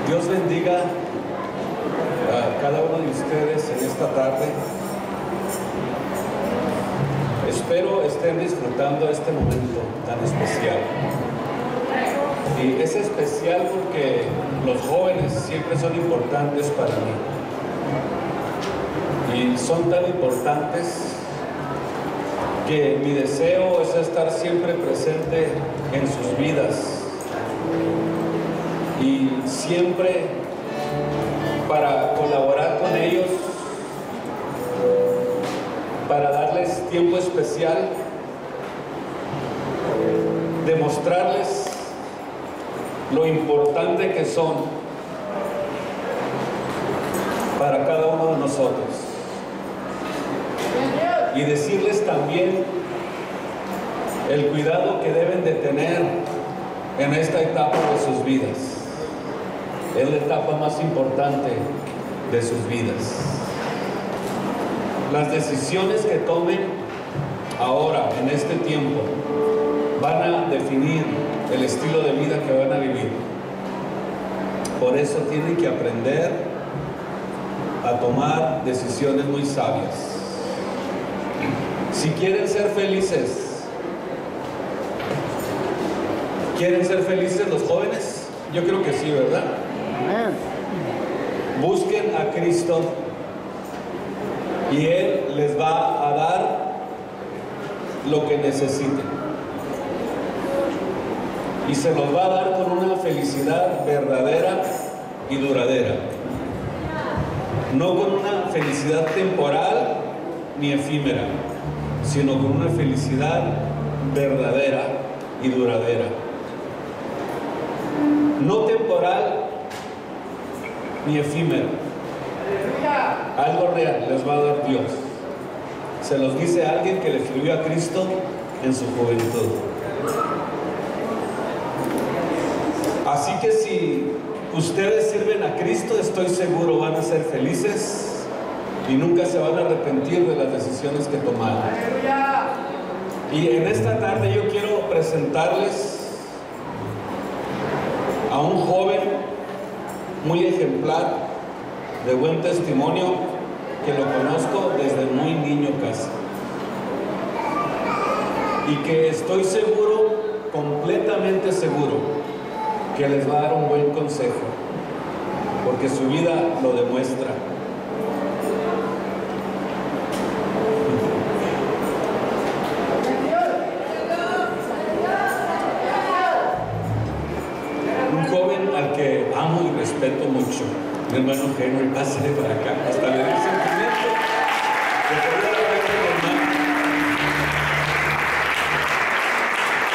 Dios bendiga a cada uno de ustedes en esta tarde. Espero estén disfrutando este momento tan especial. Y es especial porque los jóvenes siempre son importantes para mí. Y son tan importantes que mi deseo es estar siempre presente en sus vidas. Y siempre para colaborar con ellos, para darles tiempo especial, demostrarles lo importante que son para cada uno de nosotros y decirles también el cuidado que deben de tener en esta etapa de sus vidas. Es la etapa más importante de sus vidas. Las decisiones que tomen ahora, en este tiempo, van a definir el estilo de vida que van a vivir. Por eso tienen que aprender a tomar decisiones muy sabias. Si quieren ser felices, ¿quieren ser felices los jóvenes? Yo creo que sí, ¿verdad? Busquen a Cristo y Él les va a dar lo que necesiten. Y se los va a dar con una felicidad verdadera y duradera. No con una felicidad temporal ni efímera, sino con una felicidad verdadera y duradera. No temporal ni efímero. Algo real les va a dar Dios. Se los dice alguien que le sirvió a Cristo en su juventud. Así que si ustedes sirven a Cristo, estoy seguro van a ser felices y nunca se van a arrepentir de las decisiones que tomaron. Y en esta tarde yo quiero presentarles a un joven muy ejemplar, de buen testimonio, que lo conozco desde muy niño casi, y que estoy seguro, completamente seguro, que les va a dar un buen consejo, porque su vida lo demuestra. Un joven al que amo y respeto mucho, mi hermano Henry, pásale para acá, hasta le di sentimiento de poder verte, hermano.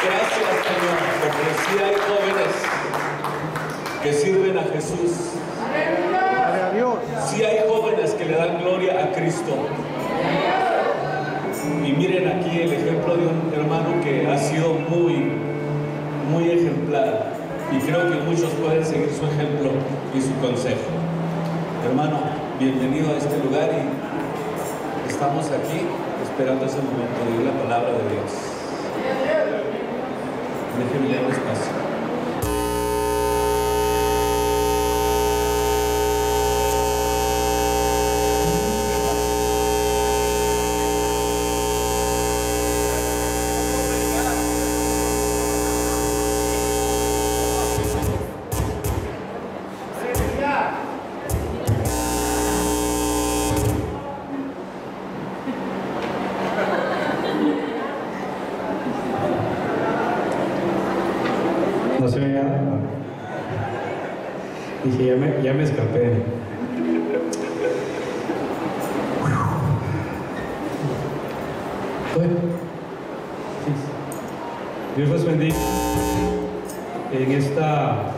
Gracias, Señor, porque sí hay jóvenes que sirven a Jesús. Sí hay jóvenes que le dan gloria a Cristo. Y miren aquí el ejemplo de un hermano que ha sido muy ejemplar. Y creo que muchos pueden seguir su ejemplo y su consejo. Hermano, bienvenido a este lugar y estamos aquí esperando ese momento de oír la palabra de Dios. Déjenme leer despacio. No se me nada. Dije, ya me escapé. Bueno, Dios los bendiga en esta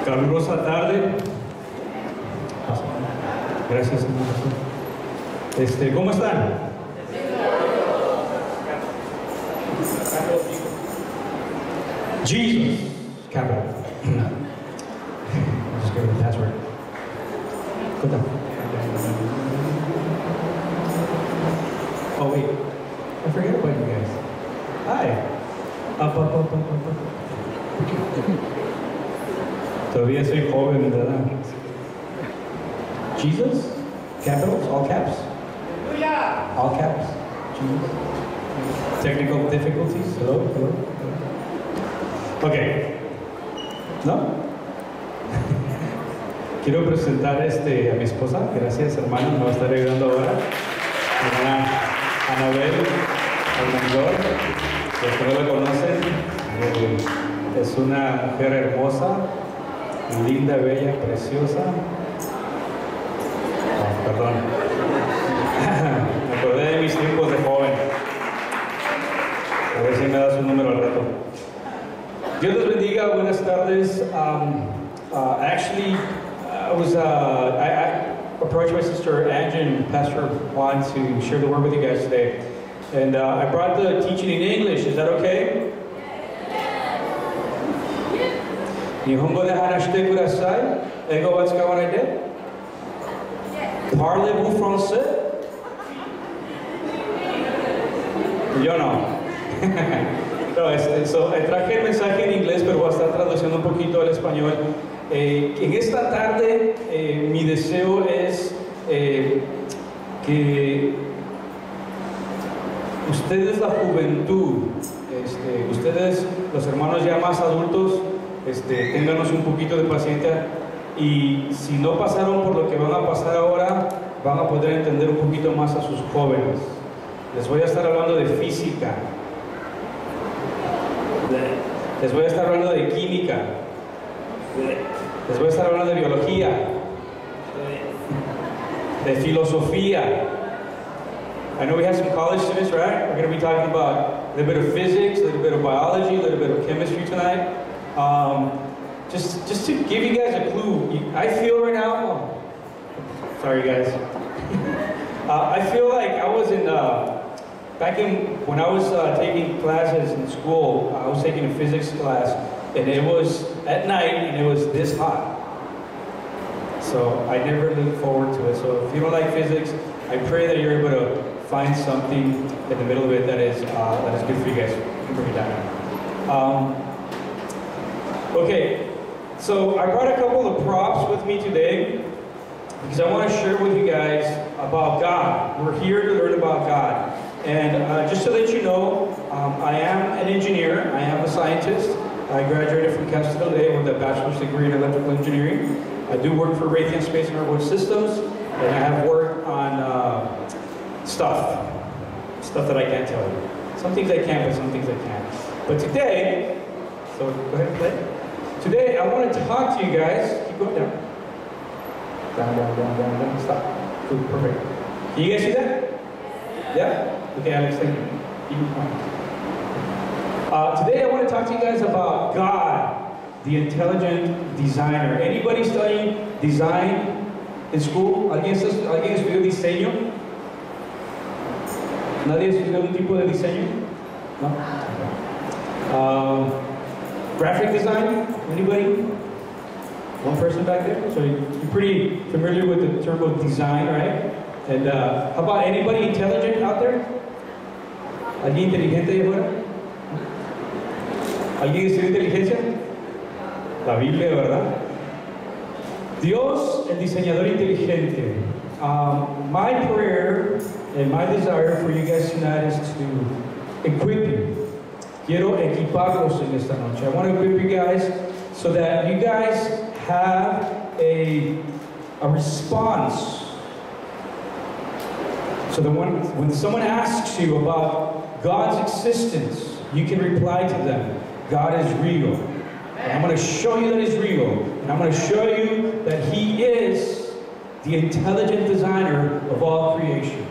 calurosa tarde. Gracias, Señor. ¿Cómo están? Jesus, capital. I'll just give you the password. Go down. Oh wait, I forget about you guys. Hi. Up. Todavía soy joven, ¿verdad? Jesus? Capitals? All caps? All caps? Jesus? Technical difficulties? Hello? Hello? Okay. ¿No? Quiero presentar a mi esposa. Gracias, hermano. Me va a estar ayudando ahora. Hermana Anabel, Almanzor. Los que no la conocen, es una mujer hermosa, linda, bella, preciosa. Oh, perdón. Me acordé de mis tiempos de joven. A ver si me da su número al rato. Dios los bendiga. Buenas tardes. I approached my sister Angie and Pastor Juan to share the word with you guys today. And I brought the teaching in English. Is that okay? Nihongo de harashite kudasai. Ego what's going I did? Parlez-vous français? Yo no. No, traje el mensaje en inglés, pero voy a estar traduciendo un poquito al español. En esta tarde, mi deseo es que ustedes, la juventud, ustedes, los hermanos ya más adultos, ténganos un poquito de paciencia, y si no pasaron por lo que van a pasar ahora, van a poder entender un poquito más a sus jóvenes. Les voy a estar hablando de física, les voy a estar hablando de química, les voy a estar hablando de biología, de filosofía. I know we have some college students, right? We're going to be talking about a little bit of physics, a little bit of biology, a little bit of chemistry tonight. Just to give you guys a clue, I feel right now, sorry guys, I feel like I was when I was taking classes in school, I was taking a physics class, and it was at night, and it was this hot. So I never look forward to it. So if you don't like physics, I pray that you're able to find something in the middle of it that is good for you guys. You can bring it down. Okay, so I brought a couple of props with me today because I want to share with you guys about God. We're here to learn about God. And just to let you know, I am an engineer. I am a scientist. I graduated from Cal State today with a bachelor's degree in electrical engineering. I do work for Raytheon Space and Airborne Systems, and I have worked on stuff that I can't tell you. Some things I can, but some things I can't. But today, so go ahead and play. Today, I want to talk to you guys. Keep going down. Down. Stop. Good, perfect. Can you guys see that? Yeah? Okay, Alex, thank you. Today, I want to talk to you guys about God, the intelligent designer. Anybody studying design in school? ¿Alguien estudió diseño? ¿Nadie estudió un tipo de diseño? No? Graphic design? Anybody? One person back there? So you're pretty familiar with the term of design, right? And how about anybody intelligent out there? ¿Alguien inteligente ahí afuera? ¿Alguien estudió inteligencia? La Biblia, ¿verdad? Dios, el diseñador inteligente. My prayer and my desire for you guys tonight is to equip you. Quiero equiparlos en esta noche. I want to equip you guys so that you guys have a response. So that when someone asks you about God's existence, you can reply to them, God is real. And I'm going to show you that He's real. And I'm going to show you that He is the intelligent designer of all creation.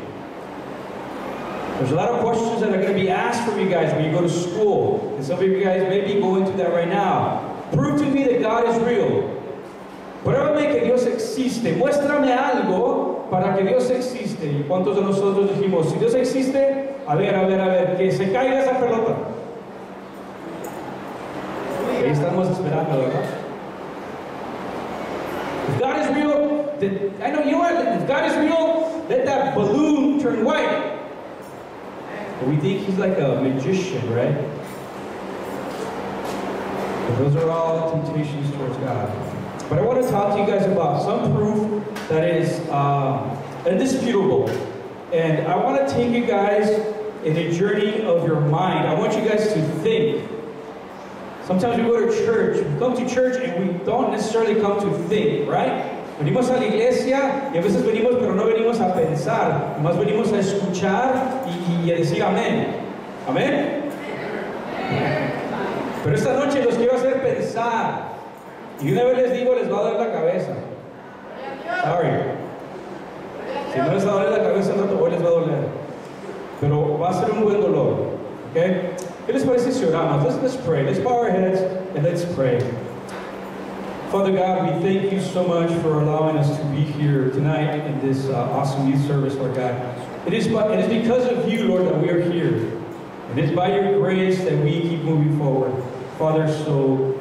There's a lot of questions that are going to be asked from you guys when you go to school. And some of you guys may be going through that right now. Prove to me that God is real. Pruébame que Dios existe. Muéstrame algo para que Dios existe. ¿Y cuántos de nosotros dijimos, si Dios existe, a ver, que se caiga esa pelota? Ahí estamos esperando, ¿verdad? If God is real, then, I know, you know what? If God is real, let that balloon turn white. But we think He's like a magician, right? But those are all temptations towards God. But I want to talk to you guys about some proof that is indisputable. And I want to take you guys in a journey of your mind. I want you guys to think. Sometimes we go to church. We come to church and we don't necessarily come to think, right? Venimos a la iglesia y a veces venimos, pero no venimos a pensar. Más venimos a escuchar y a decir amén. ¿Amén? Pero esta noche los quiero hacer pensar. Y una vez les digo, les va a dar la cabeza. Sorry. Si no les va a doler la cabeza, no hoy les va a doler. Pero va a ser un buen dolor. Okay? ¿Qué les parece si oramos? Let's pray. Let's bow our heads and let's pray. Father God, we thank you so much for allowing us to be here tonight in this awesome youth service, Lord God. It is because of you, Lord, that we are here. And it's by your grace that we keep moving forward. Father, so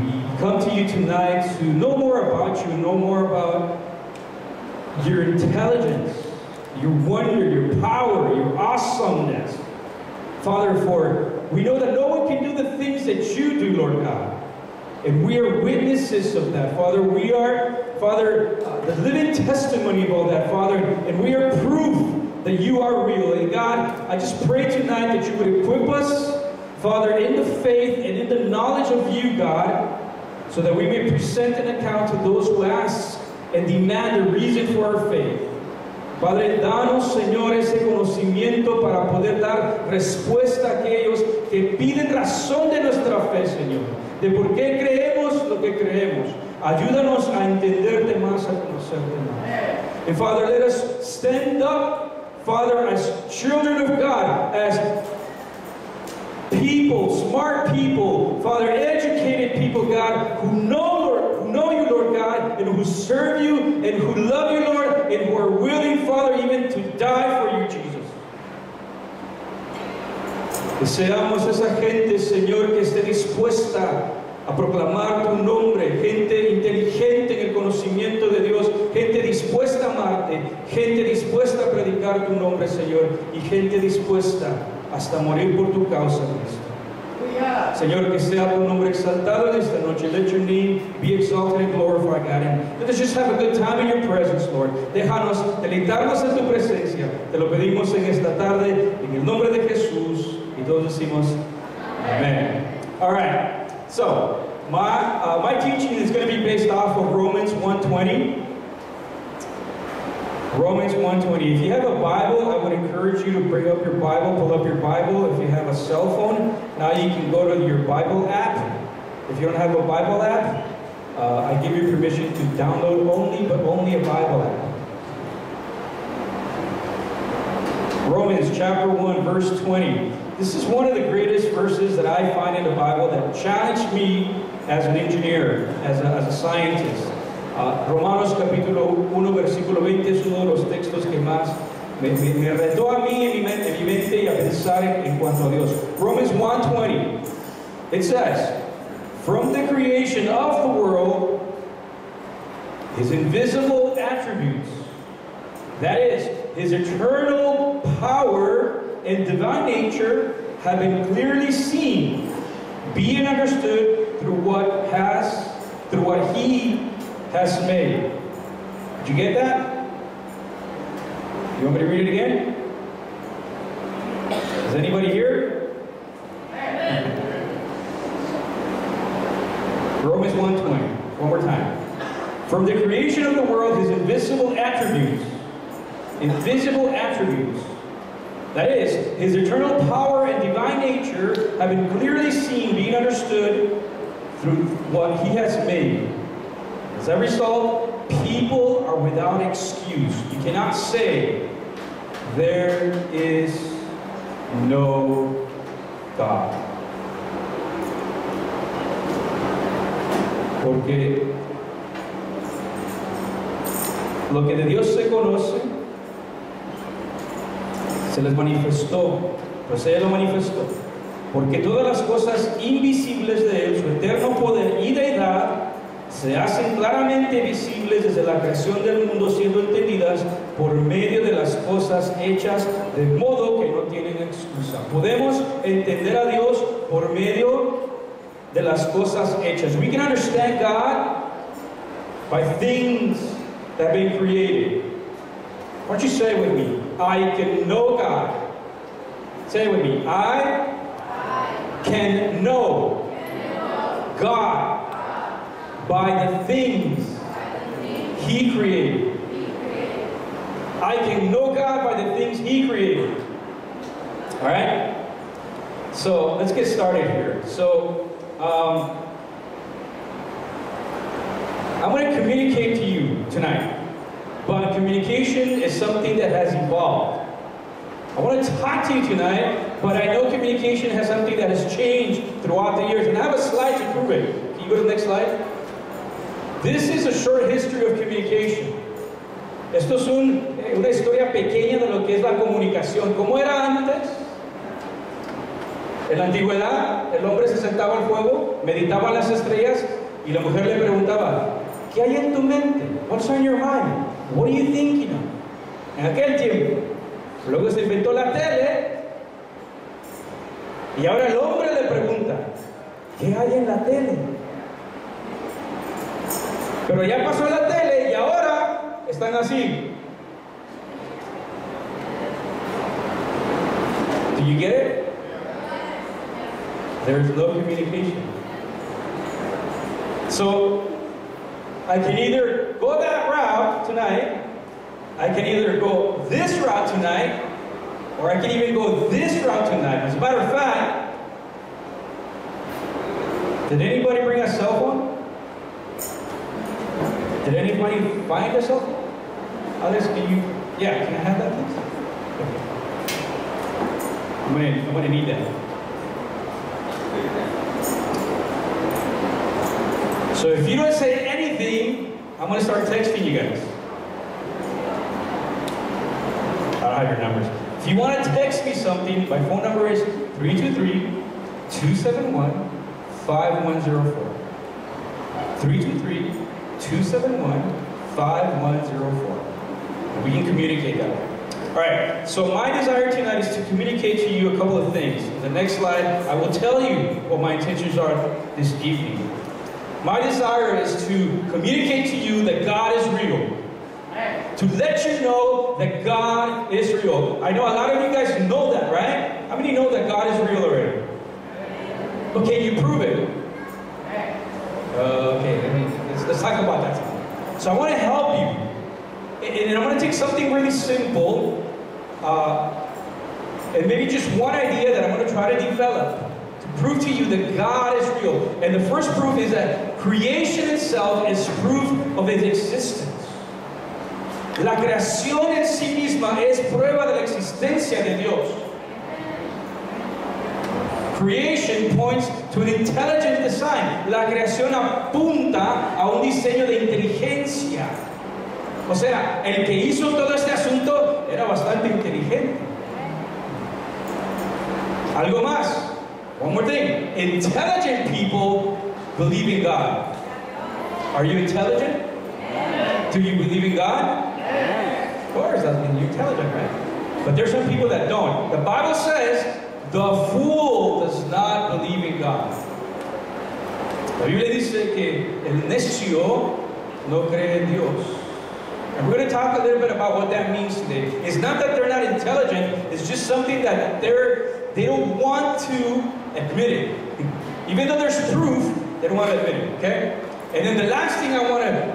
we come to you tonight to know more about you, know more about your intelligence, your wonder, your power, your awesomeness. Father, for we know that no one can do the things that you do, Lord God. And we are witnesses of that, Father. We are, Father, the living testimony of all that, Father. And we are proof that you are real. And God, I just pray tonight that you would equip us, Father, in the faith and in the knowledge of you, God, so that we may present an account to those who ask and demand a reason for our faith. Padre, danos, Señor, ese conocimiento para poder dar respuesta a aquellos que piden razón de nuestra fe, Señor. De por qué creemos lo que creemos. Ayúdanos a entenderte más, a conocerte más. And Father, let us stand up, Father, as children of God, as people, smart people, Father, educated people, God, who know you, Lord God, and who serve you, and who love you, Lord, and who are willing, Father, even to die for you, Jesus. Que seamos esa gente, Señor, que esté dispuesta a proclamar tu nombre, gente inteligente en el conocimiento de Dios, gente dispuesta a amarte, gente dispuesta a predicar tu nombre, Señor, y gente dispuesta hasta morir por tu causa, Cristo. Señor, que sea tu nombre exaltado en esta noche. Let your name be exalted and glorified, God. And let us just have a good time in your presence, Lord. Déjanos deleitarnos en tu presencia. Te lo pedimos en esta tarde, en el nombre de Jesús. Y todos decimos, Amen. All right. So, my teaching is going to be based off of Romans 1:20. Romans 1:20. If you have a Bible, I would encourage you to bring up your Bible, pull up your Bible. If you have a cell phone, now you can go to your Bible app. If you don't have a Bible app, I give you permission to download only a Bible app. Romans chapter 1, verse 20. This is one of the greatest verses that I find in the Bible that challenged me as an engineer, as a scientist. Romanos capítulo 1 versículo 20 es uno de los textos que más me retó a mí en mi mente y a pensar en cuanto a Dios. Romans 1:20, it says, from the creation of the world, his invisible attributes, that is, his eternal power and divine nature, have been clearly seen, being understood through what he has made. Did you get that? You want me to read it again? Is anybody here? Romans 1:20. One more time. From the creation of the world, his invisible attributes, that is, his eternal power and divine nature, have been clearly seen, being understood through what he has made. As a result, people are without excuse. You cannot say, there is no God. Porque lo que de Dios se conoce, se les manifestó, pues Él lo manifestó. Porque todas las cosas invisibles de Él, su eterno poder y deidad, se hacen claramente visibles desde la creación del mundo, siendo entendidas por medio de las cosas hechas, de modo que no tienen excusa. Podemos entender a Dios por medio de las cosas hechas. We can understand God by things that have been created. Why don't you say it with me? I can know God. Say it with me. I can know God by the things He created. I can know God by the things He created. Alright? So, let's get started here. So, I'm going to communicate to you tonight. But communication is something that has evolved. I want to talk to you tonight, but I know communication has something that has changed throughout the years. And I have a slide to prove it. Can you go to the next slide? This is a short history of communication. Esto es una historia pequeña de lo que es la comunicación. ¿Cómo era antes? En la antigüedad, el hombre se sentaba al fuego, meditaba en las estrellas y la mujer le preguntaba, ¿qué hay en tu mente? What's on your mind? What are you thinking of? En aquel tiempo. Luego se inventó la tele y ahora el hombre le pregunta, ¿qué hay en la tele? Pero ya pasó la tele y ahora están así. Do you get it? There is no communication. So, I can either go that route tonight, I can either go this route tonight, or I can even go this route tonight. As a matter of fact, did anybody bring a cell phone? Did anybody find a cell phone? Others, can you, yeah, can I have that please? Okay. I'm gonna need that. So if you don't say anything, I'm going to start texting you guys. I don't have your numbers. If you want to text me something, my phone number is 323-271-5104. 323-271-5104. We can communicate that way. Alright, so my desire tonight is to communicate to you a couple of things. In the next slide, I will tell you what my intentions are this evening. My desire is to communicate to you that God is real. To let you know that God is real. I know a lot of you guys know that, right? How many know that God is real already? But can you prove it? Okay, let's talk about that. So I want to help you. And I want to take something really simple and maybe just one idea that I'm going to try to develop to prove to you that God is real. And the first proof is that creation itself is proof of its existence. La creación en sí misma es prueba de la existencia de Dios. Creation points to an intelligent design. La creación apunta a un diseño de inteligencia. O sea, el que hizo todo este asunto era bastante inteligente. Algo más. One more thing. Intelligent people believe in God. Are you intelligent? Do you believe in God? Of course, that means you're intelligent, right? But there's some people that don't. The Bible says, the fool does not believe in God. La Biblia dice que el necio no cree en Dios. And we're going to talk a little bit about what that means today. It's not that they're not intelligent, it's just something that they don't want to admit it. Even though there's proof, they don't want to admit it, okay? And then the last thing I want to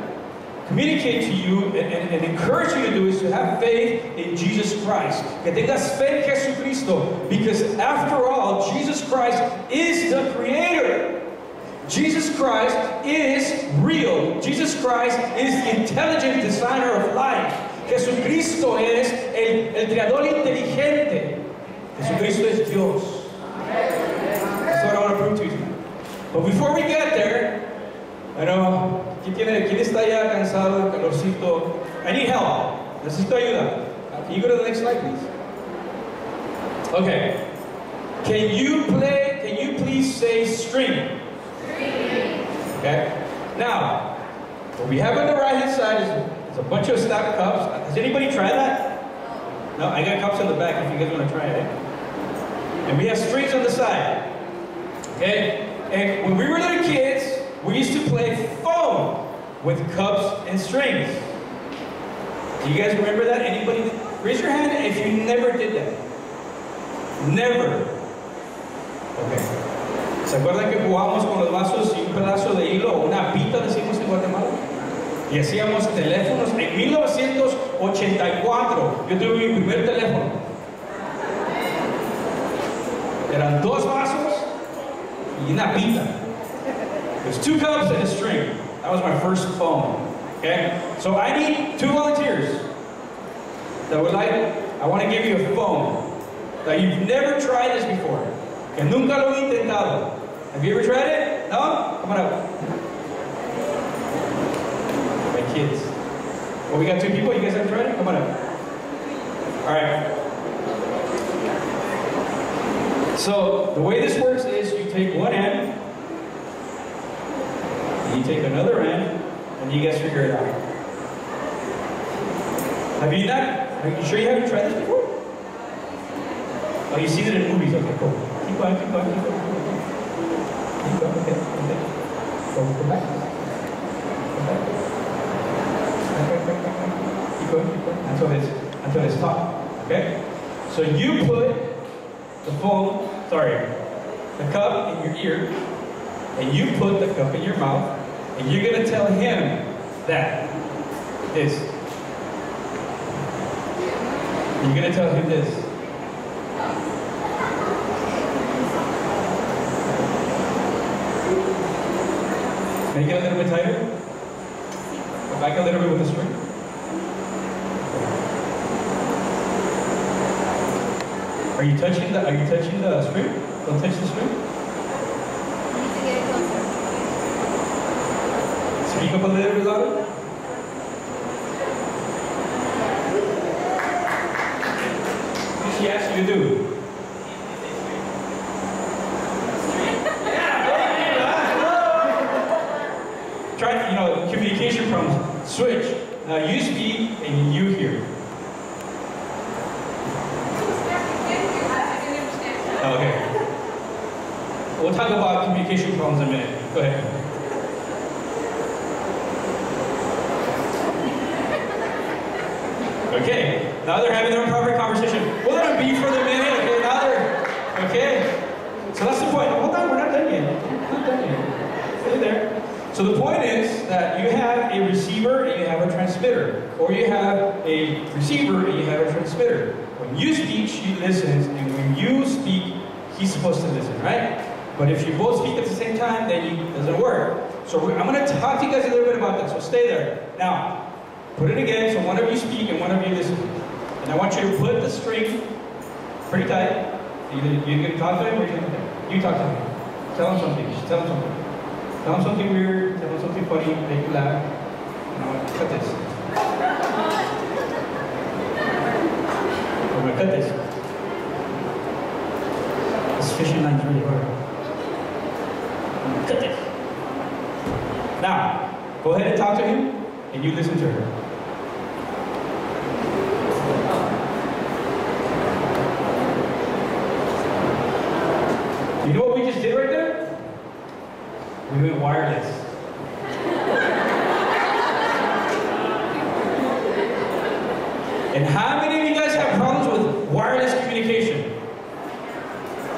communicate to you and encourage you to do is to have faith in Jesus Christ. Que tengas fe en Jesucristo, because after all, Jesus Christ is the Creator. Jesus Christ is real. Jesus Christ is the intelligent designer of life. Jesucristo es el creador inteligente. Jesucristo es Dios. That's what I want to prove to you tonight. But before we get there, I know, ¿quién está ya cansado del calorcito? I need help. Necesito ayuda. Can you go to the next slide, please? Okay. Can you please say string? Okay? Now, what we have on the right hand side is a bunch of stacked cups. Has anybody tried that? No, I got cups on the back if you guys want to try it. And we have strings on the side. Okay? And when we were little kids, we used to play phone. with cups and strings. Do you guys remember that? Anybody? Raise your hand if you never did that. Never. Okay. ¿Se acuerdan que jugábamos con los vasos y un pedazo de hilo o una pita, decimos en Guatemala? Y hacíamos teléfonos. En 1984 yo tuve mi primer teléfono. Eran 2 vasos y una pita. There's 2 cups and a string. That was my first phone. Okay? So I need 2 volunteers that would like, I want to give you a phone that you've never tried this before. Que nunca lo he intentado. Have you ever tried it? No? Come on up. My kids. Well, we got 2 people. You guys haven't tried it? Come on up. All right. So the way this works is you take one end, you take another end, and you guys figure it out. Have you not? Are you sure you haven't tried this before? Oh, you've seen it in movies. Okay, cool. Keep going, keep going, keep going. Keep going, okay, okay. Go back. Go back. Keep going, keep going. Until it's taut. Okay? So you put the phone, the cup in your ear, and you put the cup in your mouth, and you're going to tell him that this. You're going to tell him this. Make it a little bit tighter. Go back a little bit with the string. Are you touching the string? Don't touch the string. You need to get it closer. Speak up a little bit louder. What did she ask you to do? Try, communication problems. Switch. Now you speak and you hear. Okay. We'll talk about communication problems in a minute. Go ahead. Okay. Now they're having their proper conversation. We'll let them be for the minute. Okay. Now they're okay. So that's the point. Hold on. We're not done yet. Not done yet. Stay there. So the point is that you have a receiver and you have a transmitter. Or you have a receiver and you have a transmitter. When you speak, she listens, and when you speak, he's supposed to listen, right? But if you both speak at the same time, then it doesn't work. So I'm going to talk to you guys a little bit about that, so stay there. Now, put it again, so one of you speak and one of you listen. And I want you to put the string pretty tight. You can talk to him or you can talk to him. Tell him something. Tell him something. Tell him something weird, tell him something funny, make you laugh. Now, cut this. I'm going to cut this. This fishing line's really hard. I'm going to cut this. Now, go ahead and talk to him, and you listen to her. You know what we just did right there? We went wireless. And how many of you guys have problems with wireless communication?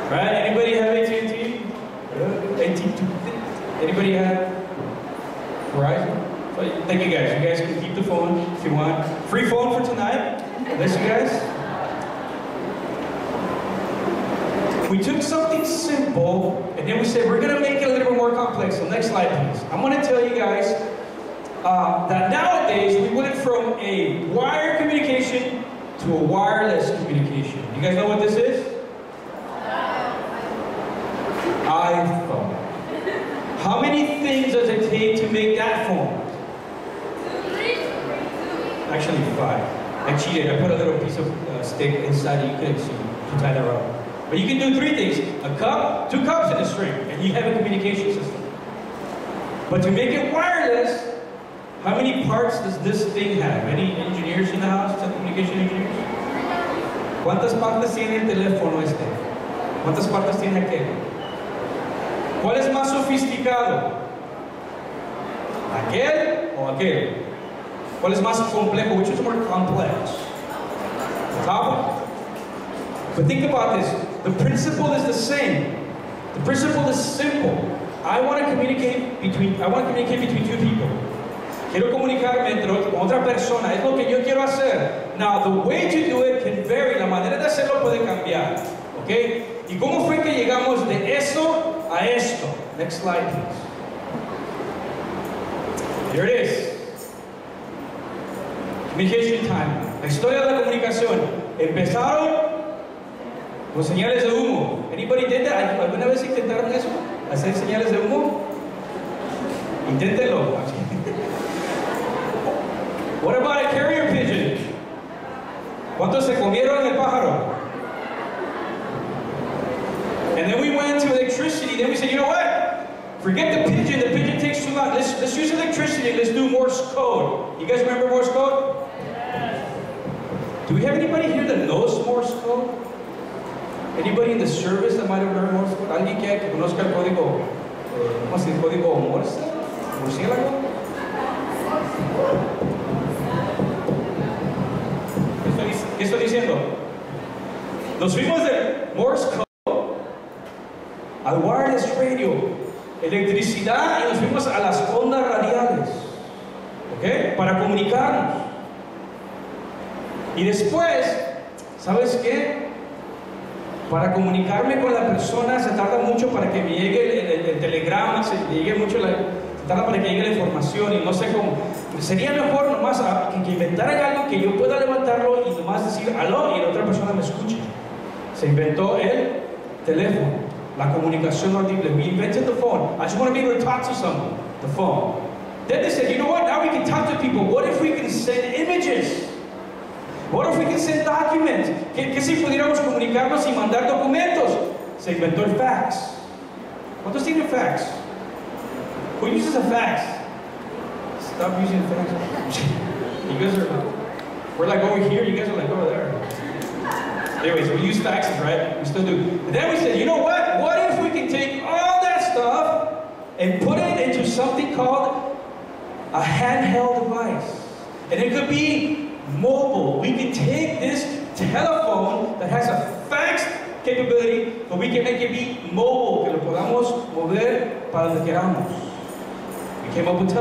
Right? Anybody have AT&T? Anybody have Verizon? So, thank you guys. You guys can keep the phone if you want. Free phone for tonight. Bless you guys. We took something simple, and then we said, we're going to make it a little bit more complex. So next slide, please. I'm going to tell you guys that nowadays, we went from a wired communication to a wireless communication. You guys know what this is? iPhone. How many things does it take to make that phone? Actually, 5. I cheated. I put a little piece of stick inside. You couldn't see to tie the rope. But you can do 3 things. A cup, 2 cups and a string, and you have a communication system. But to make it wireless, how many parts does this thing have? Any engineers in the house? Telecommunication engineers? ¿Cuántas partes tiene el teléfono este? ¿Cuántas partes tiene aquel? ¿Cuál es más sofisticado? ¿Aquel o o aquel? ¿Cuál es más complejo? Which is more complex? The top one? But think about this. The principle is the same. The principle is simple. I want to communicate between two people. Quiero comunicarme con otra persona. Es lo que yo quiero hacer. Now, the way to do it can vary. La manera de hacerlo puede cambiar. ¿Ok? ¿Y cómo fue que llegamos de eso a esto? Next slide, please. Here it is. Communication time. La historia de la comunicación. Empezaron con señales de humo. Anybody did that? ¿Alguna vez intentaron eso? ¿Hacer señales de humo? Inténtenlo. What about a carrier pigeon? ¿Cuántos se comieron el pájaro? And then we went to electricity. Then we said, you know what? Forget the pigeon. The pigeon takes too long. Let's use electricity. Let's do Morse code. You guys remember Morse code? Do we have anybody here that knows Morse code? Anybody in the service that might have learned Morse code? ¿Alguien que conozca el código? ¿Cómo se dice? ¿El código Morse? ¿Murciélago? ¿Qué estoy diciendo? Nos fuimos de Morse code al wireless radio, electricidad, y nos fuimos a las ondas radiales, ¿ok? Para comunicarnos. Y después, ¿sabes qué? Para comunicarme con la persona se tarda mucho para que me llegue el telegrama, se tarda para que llegue la información, y no sé cómo. Sería mejor nomás que inventaran algo que yo pueda levantarlo y nomás decir aló y la otra persona me escuche. Se inventó el teléfono, la comunicación audible. We invented the phone. I just want to be able to talk to someone. The phone. Then they said, you know what? Now we can talk to people. What if we can send images? What if we can send documents? ¿Qué si pudiéramos comunicarnos y mandar documentos? Se inventó el fax. ¿Cuántos tienen fax? Who uses a fax? Stop using fax. You guys are, we're like over here, you guys are like over there. Anyways, we use faxes, right? We still do. And then we said, you know what? What if we can take all that stuff and put it into something called a handheld device? And it could be mobile. We can take this telephone that has a fax capability, but we can make it be mobile, que lo podamos mover para donde queramos. We came up with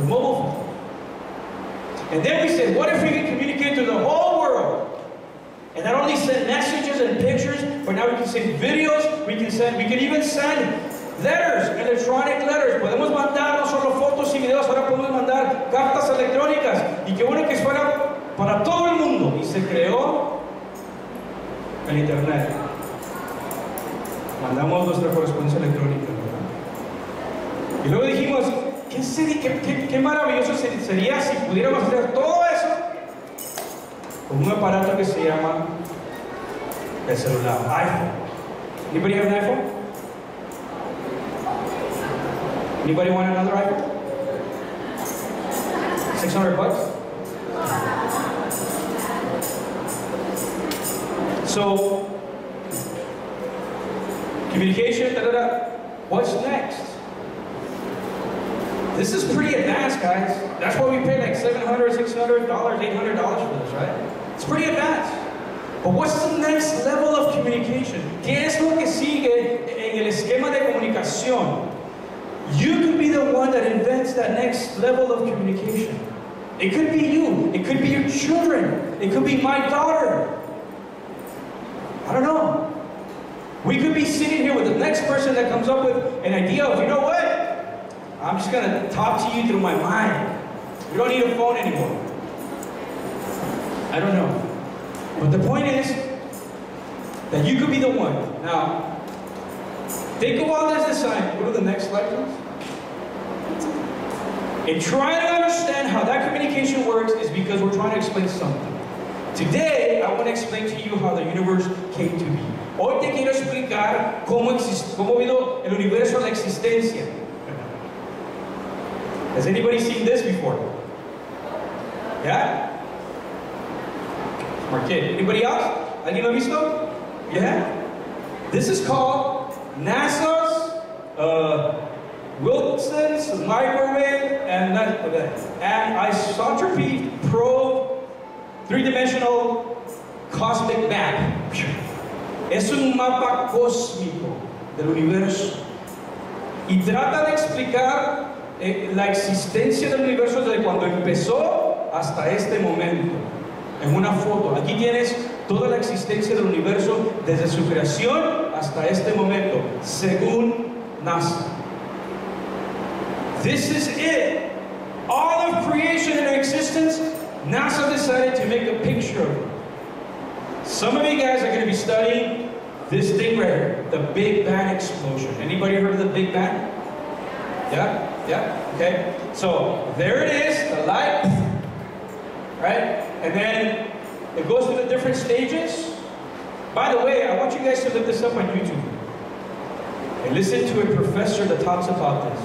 mobile phone. And then we said, what if we can communicate to the whole world? And not only send messages and pictures, but now we can send videos, we can even send letters, electronic letters. Podemos mandar no solo fotos y videos, ahora podemos mandar cartas electrónicas. Y qué bueno que fuera para todo el mundo. Y se creó el Internet. Mandamos nuestra correspondencia electrónica, ¿verdad? Y luego dijimos, qué maravilloso sería si pudiéramos hacer todo eso con un aparato que se llama el celular, iPhone. Anybody have an iPhone? Anybody want another iPhone? $600? So, communication, what's next? This is pretty advanced, guys. That's why we pay like $700, $600, $800 for this, right? It's pretty advanced. But what's the next level of communication? ¿Qué es lo que sigue en el esquema de comunicación? You could be the one that invents that next level of communication. It could be you. It could be your children. It could be my daughter. I don't know. We could be sitting here with the next person that comes up with an idea of, you know what? I'm just going to talk to you through my mind. We don't need a phone anymore. I don't know. But the point is that you could be the one. Now, think of all this design. Go to the next slide, please. And trying to understand how that communication works is because we're trying to explain something. Today, I want to explain to you how the universe came to be. Hoy te quiero explicar cómo vino el universo a la existencia. Has anybody seen this before? Yeah? Marqué. Anybody else? ¿Alguien lo ha visto? Yeah? This is called NASA's Wilson's microwave and isotropy probe, three-dimensional cosmic map. Es un mapa cósmico del universo y trata de explicar la existencia del universo desde cuando empezó hasta este momento. En una foto, aquí tienes toda la existencia del universo desde su creación hasta este momento, según NASA. This is it. All of creation and existence, NASA decided to make a picture of it. Some of you guys are going to be studying this thing right here, the Big Bang explosion. Anybody heard of the Big Bang? Yeah? Yeah? Okay. So, there it is, the light, right? And then it goes through the different stages. By the way, I want you guys to look this up on YouTube and listen to a professor that talks about this.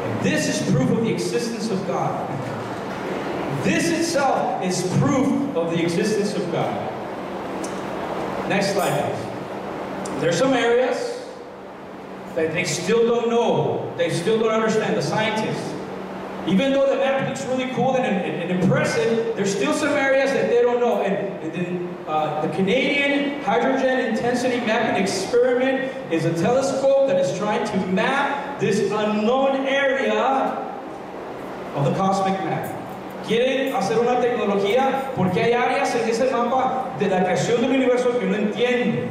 And this is proof of the existence of God. This itself is proof of the existence of God. Next slide, please. There are some areas that they still don't know. They still don't understand, the scientists. Even though the map looks really cool and impressive, there's still some areas that they don't know. And then the Canadian Hydrogen Intensity Mapping Experiment is a telescope that is trying to map this unknown area of the cosmic map. Quieren hacer una tecnología porque hay áreas en ese mapa de la creación del universo que no entienden.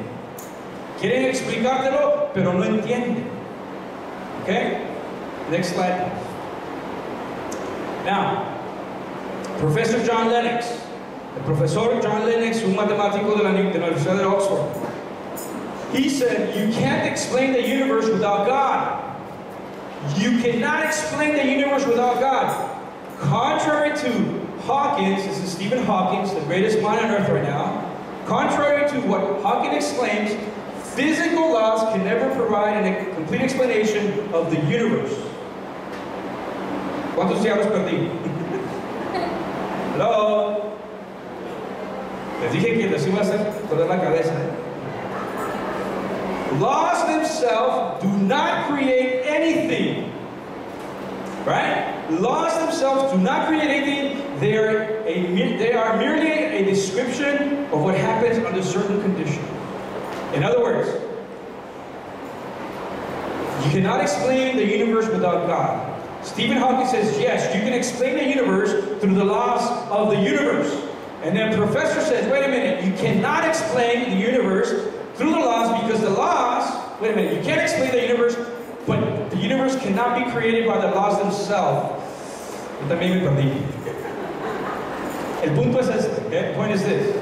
Quieren explicártelo, pero no entienden. Okay? Next slide, please. Now, Professor John Lennox, el profesor John Lennox, un matemático de la Universidad de Oxford, he said, you can't explain the universe without God. You cannot explain the universe without God. Contrary to Hawkins, this is Stephen Hawking, the greatest mind on earth right now, contrary to what Hawking exclaims, physical laws can never provide a complete explanation of the universe. ¿Cuántos ya los perdí? Hello. Les dije que les iba a hacer toda la cabeza. Laws themselves do not create anything. Right? Laws themselves do not create anything. They are merely a description of what happens under certain conditions. In other words, you cannot explain the universe without God. Stephen Hawking says, yes, you can explain the universe through the laws of the universe. And then Professor says, wait a minute, you cannot explain the universe through the laws because the laws, wait a minute, you can't explain the universe, but the universe cannot be created by the laws themselves. Yo también me perdí. El punto es este, okay? The point is this.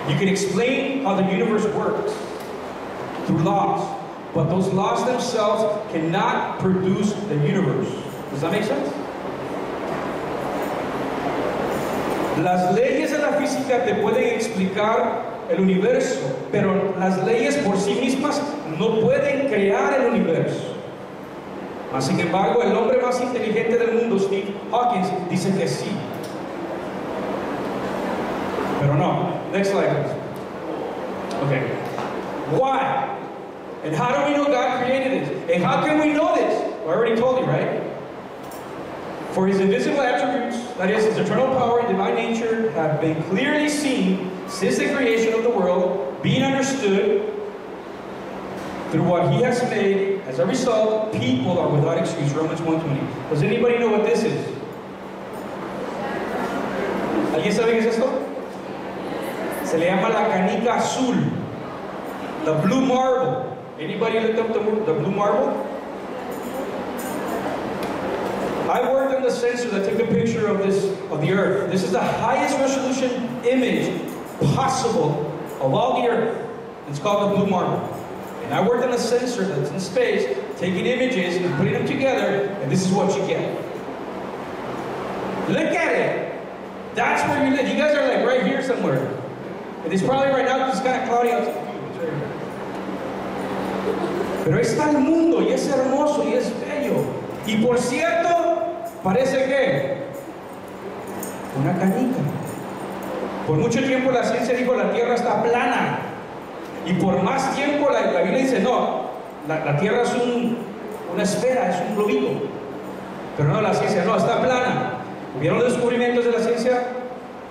You can explain how the universe works through laws, but those laws themselves cannot produce the universe. Does that make sense? Las leyes de la física te pueden explicar el universo, pero las leyes por sí mismas no pueden crear el universo. Sin embargo, el hombre más inteligente del mundo, Steve Hawking, dice que sí. Pero no. Next slide, please. Okay. Why? And how do we know God created it? And how can we know this? Well, I already told you, right? For his invisible attributes, that is, his eternal power and divine nature, have been clearly seen since the creation of the world, being understood through what he has made. As a result, people are without excuse. Romans 1:20. Does anybody know what this is? ¿Alguien sabe qué es esto? Se le llama la canica azul, the blue marble. Anybody looked up the blue marble? I worked on the sensor that took a picture of the Earth. This is the highest resolution image possible of all the Earth. It's called the blue marble. And I worked on a sensor that's in space, taking images and putting them together, and this is what you get. Look at it. That's where you live. You guys are like right here somewhere. And it's probably right now because it's kind of cloudy outside. Pero ahí está el mundo, y es hermoso, y es bello. Y por cierto, parece que una canica. Por mucho tiempo la ciencia dijo la Tierra está plana. Y por más tiempo la Biblia dice no, la Tierra es un una esfera, es un globito. Pero no, la ciencia no, está plana. Hubieron descubrimientos de la ciencia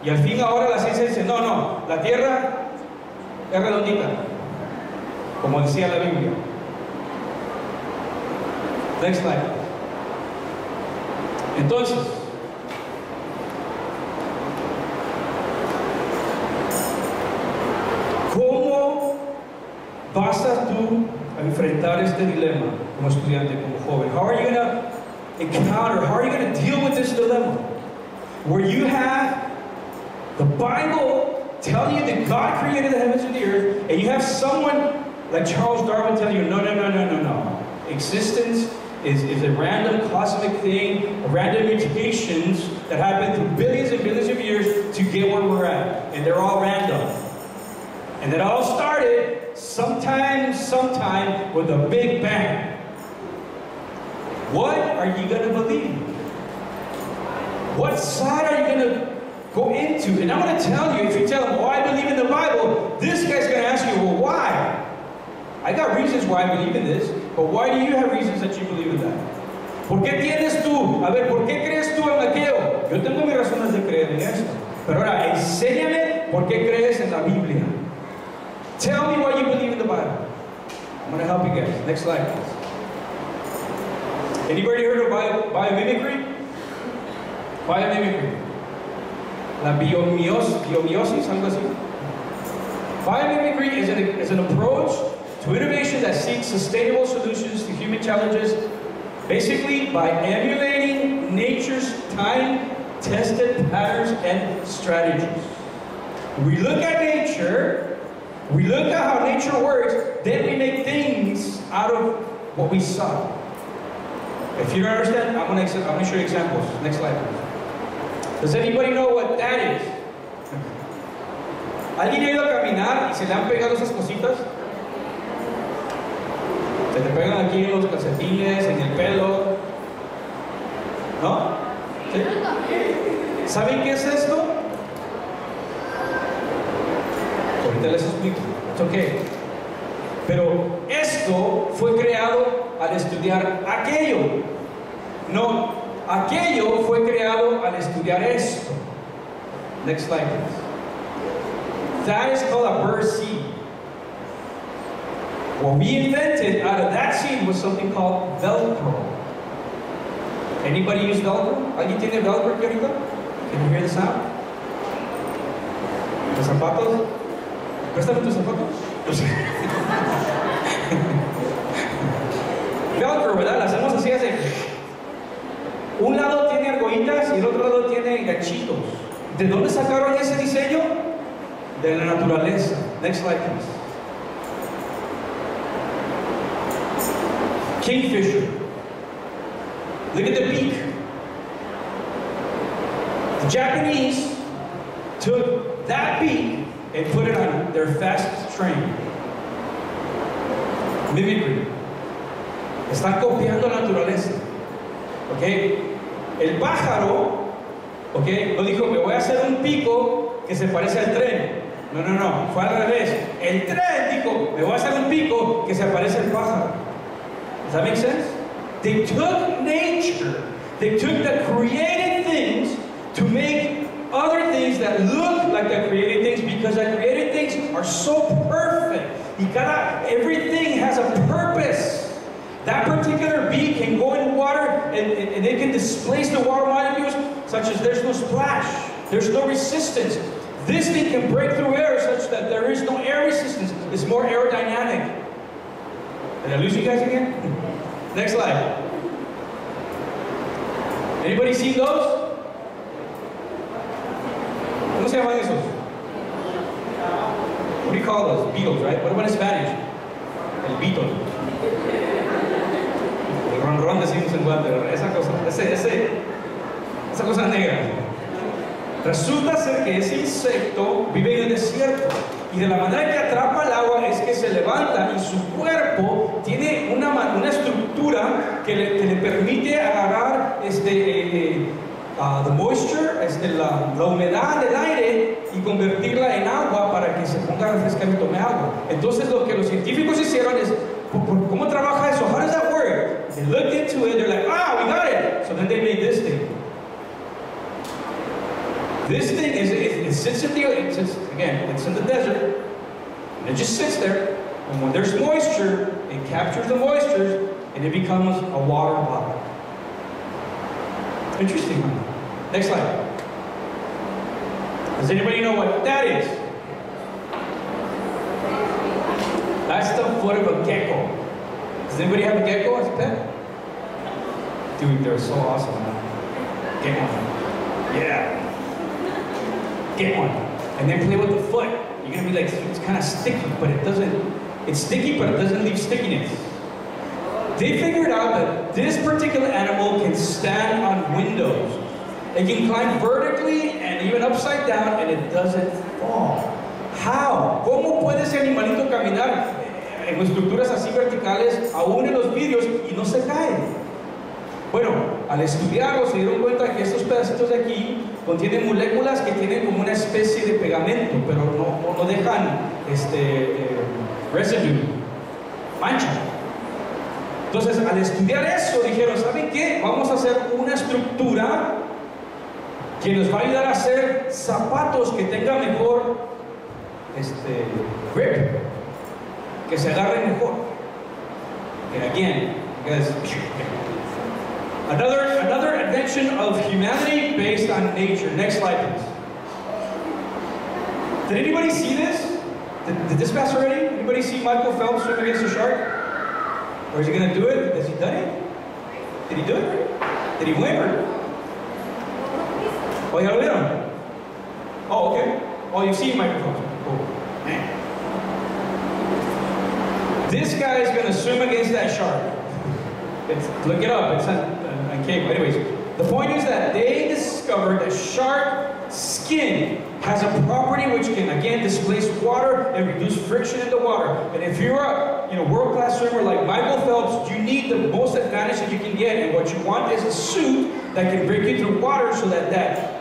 y al fin ahora la ciencia dice, no, la Tierra es redondita, como decía la Biblia. Next slide. Entonces, ¿cómo vas a tú a enfrentar este dilema como estudiante, como joven? How are you going to encounter, how are you going to deal with this dilemma? Where you have the Bible telling you that God created the heavens and the earth, and you have someone like Charles Darwin telling you, no. Existence is a random cosmic thing, random mutations that happen through billions and billions of years to get where we're at. And they're all random. And it all started sometime with a big bang. What are you going to believe? What side are you going to go into? And I'm going to tell you, if you tell them, oh, I believe in the Bible, this guy's going to ask you, well, why? I got reasons why I believe in this, but why do you have reasons that you believe in that? ¿Por qué tienes tú? A ver, ¿por qué crees tú en aquello? Yo tengo mis razones de creer en esto. Pero ahora, enséñame por qué crees en la Biblia. Tell me why you believe in the Bible. I'm going to help you guys. Next slide, please. Anybody heard of biomimicry? Biomimicry. La biomiosis, algo así. Biomimicry is an approach to innovation that seeks sustainable solutions to human challenges, basically by emulating nature's time-tested patterns and strategies. We look at nature, we look at how nature works, then we make things out of what we saw. If you don't understand, I'm going to show you examples. Next slide, please. Does anybody know what that is? ¿Alguien ha ido a caminar y se le han pegado esas cositas? Se te pegan aquí en los calcetines, en el pelo. ¿No? ¿Sí? ¿Saben qué es esto? Ahorita les explico. It's okay. Pero esto fue creado al estudiar aquello. No, aquello fue creado al estudiar esto. Next slide, please. That is called a bird seed. What we invented out of that seed was something called Velcro. Anybody use Velcro? ¿Alguien tiene Velcro aquí ahorita? Can you hear the sound? ¿Los zapatos? ¿Préstame tus zapatos? Velcro, ¿verdad? Las hacemos así, así. Un lado tiene argollitas y el otro lado tiene ganchitos. ¿De dónde sacaron ese diseño? De la naturaleza. Next slide, please. Kingfisher. Look at the beak. The Japanese took that beak and put it on their fast train. Mimicry. Están copiando la naturaleza. ¿Ok? El pájaro, ¿ok? No dijo, me voy a hacer un pico que se parece al tren. No, fue al revés. El tren dijo, me voy a hacer un pico que se parece al pájaro. Does that make sense? They took nature, they took the created things to make other things that look like the created things, because the created things are so perfect. Everything has a purpose. That particular bee can go in water and it can displace the water molecules, such as there's no splash, there's no resistance. This thing can break through air such that there is no air resistance. It's more aerodynamic. Did I lose you guys again? Next slide. Anybody seen those? ¿Cómo se llaman esos? What do you call those? Beetles, right? What about in Spanish? El beetle. El ronron decimos en Guatemala. Esa cosa negra. Resulta ser que ese insecto vive en el desierto y de la manera que atrapa el agua es que se levanta y su cuerpo tiene una estructura que le permite agarrar the moisture, la humedad del aire y convertirla en agua para que se ponga a refrescar y tome agua. Entonces lo que los científicos hicieron es, ¿cómo trabaja eso? How does that work? They looked into it, they're like, ah, we got it! So then they made this thing. This thing it sits in it's in the desert, and it just sits there, and when there's moisture, it captures the moisture, and it becomes a water bottle. Interesting, huh? Next slide. Does anybody know what that is? That's the foot of a gecko. Does anybody have a gecko as a pet? Dude, they're so awesome, man. Get one. Yeah. Get one. And then play with the foot. You're gonna be like, it's kind of sticky, but it doesn't, it's sticky, but it doesn't leave stickiness. They figured out that this particular animal can stand on windows. It can climb vertically and even upside down, and it doesn't fall. How? ¿Cómo puede ese animalito caminar en estructuras así verticales, aún en los vidrios, y no se cae? Bueno, al estudiarlo se dieron cuenta que estos pedacitos de aquí contienen moléculas que tienen como una especie de pegamento, pero no dejan residue, mancha. Entonces, al estudiar eso, dijeron, ¿saben qué? Vamos a hacer una estructura que nos va a ayudar a hacer zapatos que tengan mejor grip, que se agarren mejor. And again, because another invention of humanity based on nature. Next slide, please. Did anybody see this? Did this pass already? Anybody see Michael Phelps swim against a shark? Or is he going to do it? Has he done it? Did he do it? Did he win? Oh, ya lo vieron? Oh, okay. Oh, you've seen Michael Phelps. Oh, man. This guy is going to swim against that shark. Look it up. It's on cable. Anyways, the point is that they discovered that shark skin has a property which can, again, displace water and reduce friction in the water. And if you're a world-class swimmer like Michael Phelps, you need the most advantage that you can get. And what you want is a suit that can break you through water so that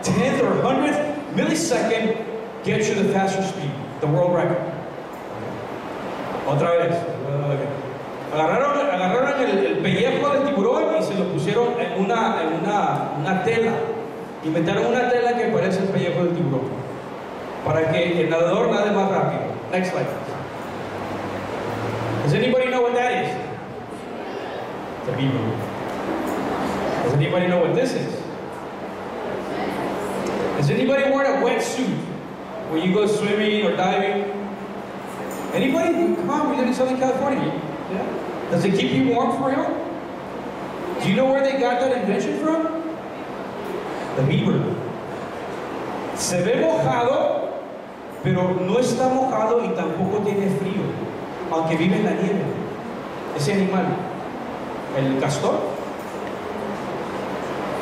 10th or 100th millisecond gets you the faster speed, the world record. Otra vez. Agarraron el pellejo del tiburón y se lo pusieron en una tela. Inventaron una tela que parece el pellejo del tiburón, para que el nadador nade más rápido. Next slide. Does anybody know what that is? The beaver. Does anybody know what this is? Does anybody wear a wetsuit when you go swimming or diving? Anybody? Come on, we live in Southern California. Yeah? Does it keep you warm for real? Do you know where they got that invention from? The beaver. Se ve mojado, pero no está mojado y tampoco tiene frío, aunque vive en la nieve. Ese animal, el castor,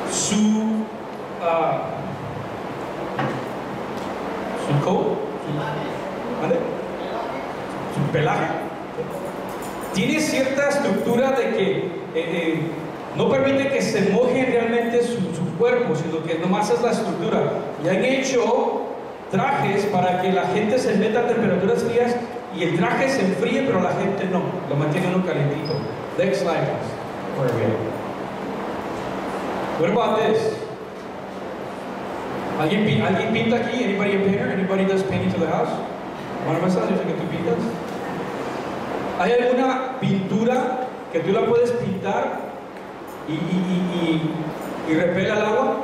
su coat, su pelaje, tiene cierta estructura de que no permite que se moje realmente su cuerpo, sino que nomás es la estructura. Y han hecho trajes para que la gente se meta a temperaturas frías y el traje se enfríe, pero la gente no, lo mantiene uno calentito. Next slide, please. What about this? ¿Alguien pinta aquí? Anybody a painter? Anybody does painting to the house? One of us, yo sé que tú pintas. ¿Hay alguna pintura que tú la puedes pintar y repela el agua?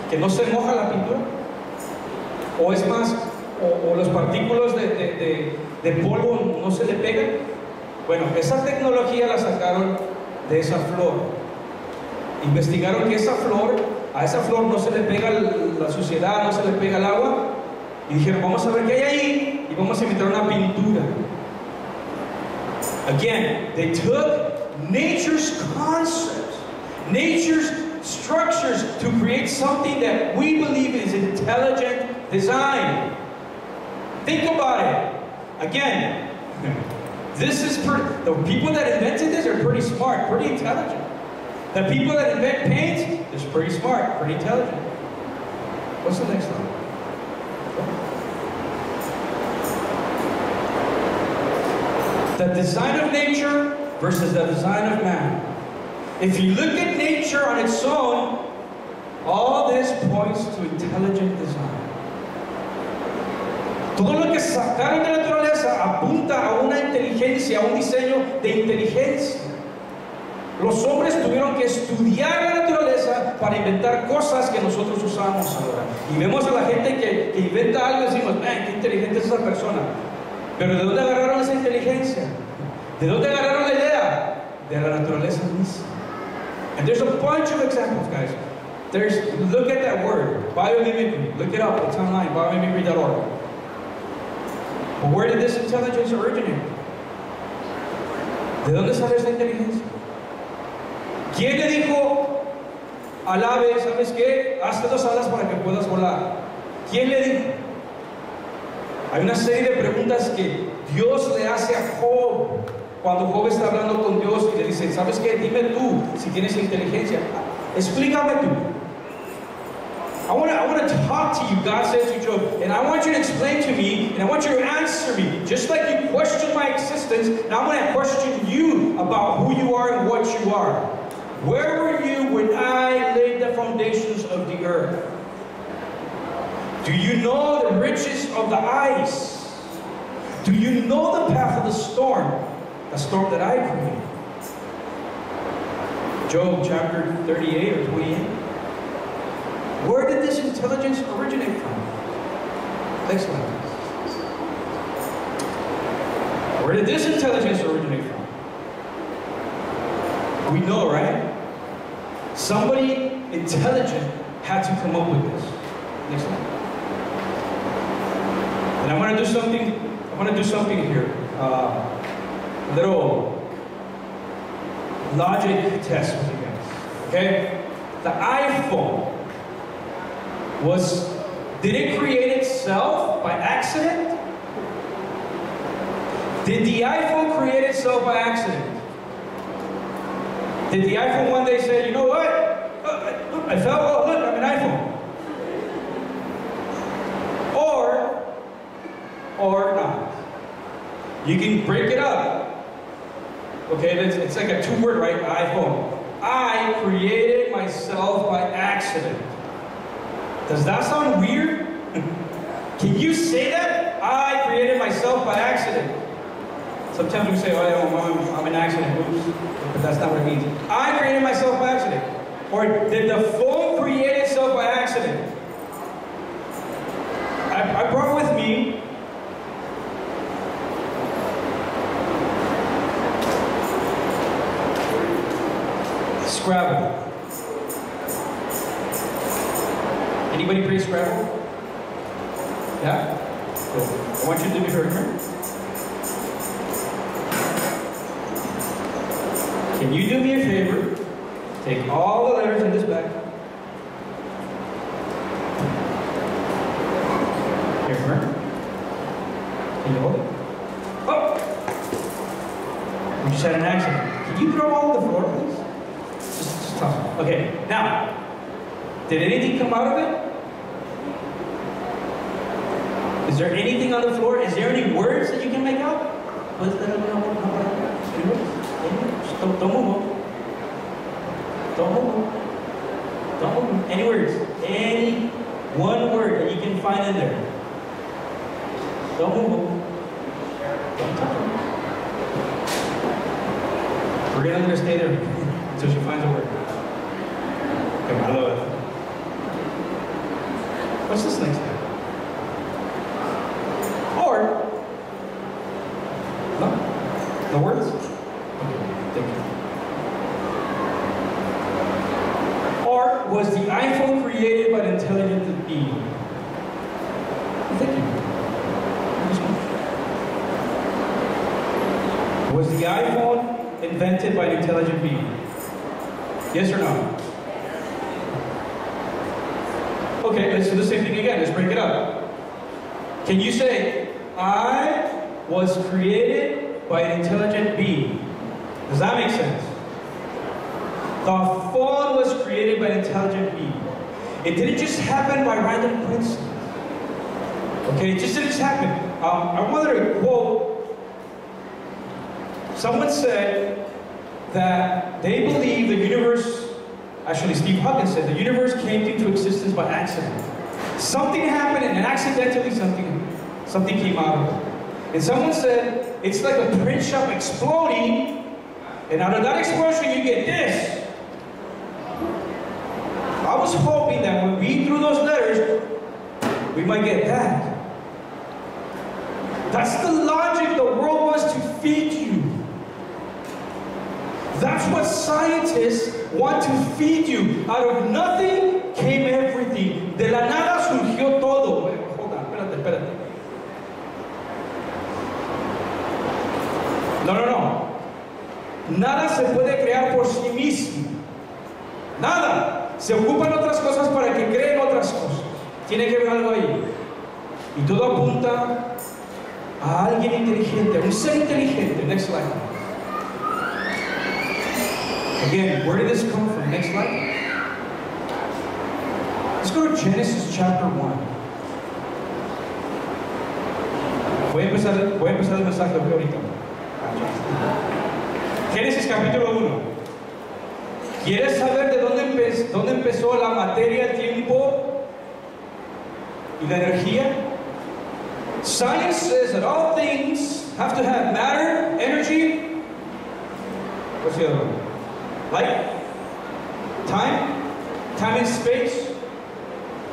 ¿Que no se moja la pintura? ¿O es más, o los partículas de polvo no se le pegan? Bueno, esa tecnología la sacaron de esa flor. Investigaron que a esa flor no se le pega la suciedad, no se le pega el agua, y dijeron, vamos a ver qué hay ahí, y vamos a inventar una pintura. Again, they took nature's concepts, nature's structures to create something that we believe is intelligent design. Think about it. Again, the people that invented this are pretty smart, pretty intelligent. The people that invent paint is pretty smart, pretty intelligent. What's the next one? The design of nature versus the design of man. If you look at nature on its own, all this points to intelligent design. Todo lo que sacaron de la naturaleza apunta a una inteligencia, a un diseño de inteligencia. Los hombres tuvieron que estudiar la naturaleza para inventar cosas que nosotros usamos ahora. Y vemos a la gente que inventa algo y decimos, man, qué inteligente es esa persona. Pero ¿de dónde agarraron esa inteligencia? ¿De dónde agarraron la idea? De la naturaleza misma. And there's a bunch of examples, guys. Look at that word, biomimicry. Look it up, it's online, biomimicry.org. But where did this intelligence originate? ¿De dónde sale esta inteligencia? ¿Quién le dijo al ave, sabes qué? Hazte 2 alas para que puedas volar? ¿Quién le dijo? Hay una serie de preguntas que Dios le hace a Job cuando Job está hablando con Dios y le dice, ¿sabes qué? Dime tú si tienes inteligencia. Explícame tú. I want to talk to you, God says to Job, and I want you to explain to me, and I want you to answer me. Just like you question my existence, now I'm going to question you about who you are and what you are. Where were you when I laid the foundations of the earth? Do you know the riches of the ice? Do you know the path of the storm that I created? Job chapter 38 or 28. Where did this intelligence originate from? Next slide. Where did this intelligence originate from? We know, right? Somebody intelligent had to come up with this. Next slide. And I'm going to do something here. A little logic test with you guys. Okay? The iPhone did it create itself by accident? Did the iPhone create itself by accident? Did the iPhone one day say, you know what? I fell, oh look, I'm an iPhone. Or not. You can break it up. Okay, it's like a 2-word, right? iPhone. I created myself by accident. Does that sound weird? Can you say that? I created myself by accident. Sometimes we say, oh, I'm an accident. Oops. But that's not what it means. I created myself by accident. Or did the phone create itself by accident? I brought with me Scrabble. Anybody play Scrabble? Yeah? Cool. I want you to do me a favor. Can you do me a favor? Take all the letters in this bag. Here, Vern. Can you hold it? Oh! We just had an accident. Can you throw all on the floor, please? Just toss it. Okay, now, did anything come out of it? Is there anything on the floor? Is there any words that you can make out? Any words? Don't move. Don't move. Don't move. Any words? Any one word that you can find in there. Don't move. Don't touch them. We're going to stay there until she finds a word. Okay, I love it. What's this next thing? Or, no? No words? Okay, thank you. Or was the iPhone created by an intelligent being? Thank you. Was the iPhone invented by an intelligent being? Yes or no? Okay, let's do the same thing again. Let's break it up. Can you say, I was created by an intelligent being? Does that make sense? The phone was created by an intelligent being. It didn't just happen by random coincidence. Okay, it just didn't just happen. I wanted to quote, someone said, that they believe the universe, actually Steve Hawkins said, the universe came into existence by accident. Something happened and accidentally something came out of it. And someone said, it's like a print shop exploding, and out of that explosion you get this. I was hoping that when we read through those letters, we might get that. That's the logic the world wants to feed you. That's what scientists want to feed you. Out of nothing came everything. De la nada surgió todo. Hold on, espérate. No. Nada se puede crear por sí mismo. Nada. Se ocupan otras cosas para que creen otras cosas. Tiene que haber algo ahí. Y todo apunta a alguien inteligente, a un ser inteligente. Next slide. Again, where did this come from? Next slide. Let's go to Genesis chapter 1. Voy a empezar el mensaje ahorita. Génesis capítulo 1. ¿Quieres saber de dónde empezó la materia, el tiempo y la energía? Science says that all things have to have matter, energy, what's the other one? Light, time and space.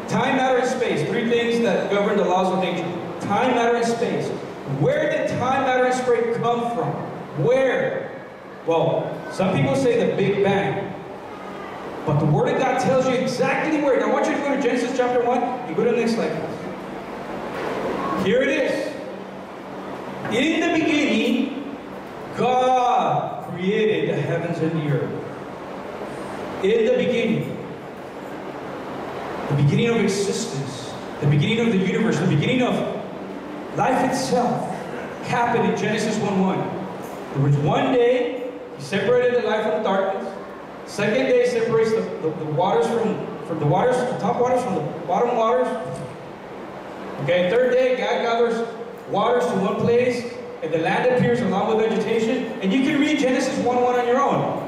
Time, matter, and space. Three things that govern the laws of nature. Time, matter, and space. Where did time, matter, and space come from? Where? Well, some people say the Big Bang. But the Word of God tells you exactly where. Now I want you to go to Genesis chapter 1. You go to the next slide. Here it is. In the beginning, God created the heavens and the earth. In the beginning of existence, the beginning of the universe, the beginning of life itself happened in Genesis 1:1. There was one day, He separated the light from the darkness. Second day, separates the waters from the waters, the top waters from the bottom waters. Okay, third day, God gathers waters to one place, and the land appears along with vegetation. And you can read Genesis 1:1 on your own.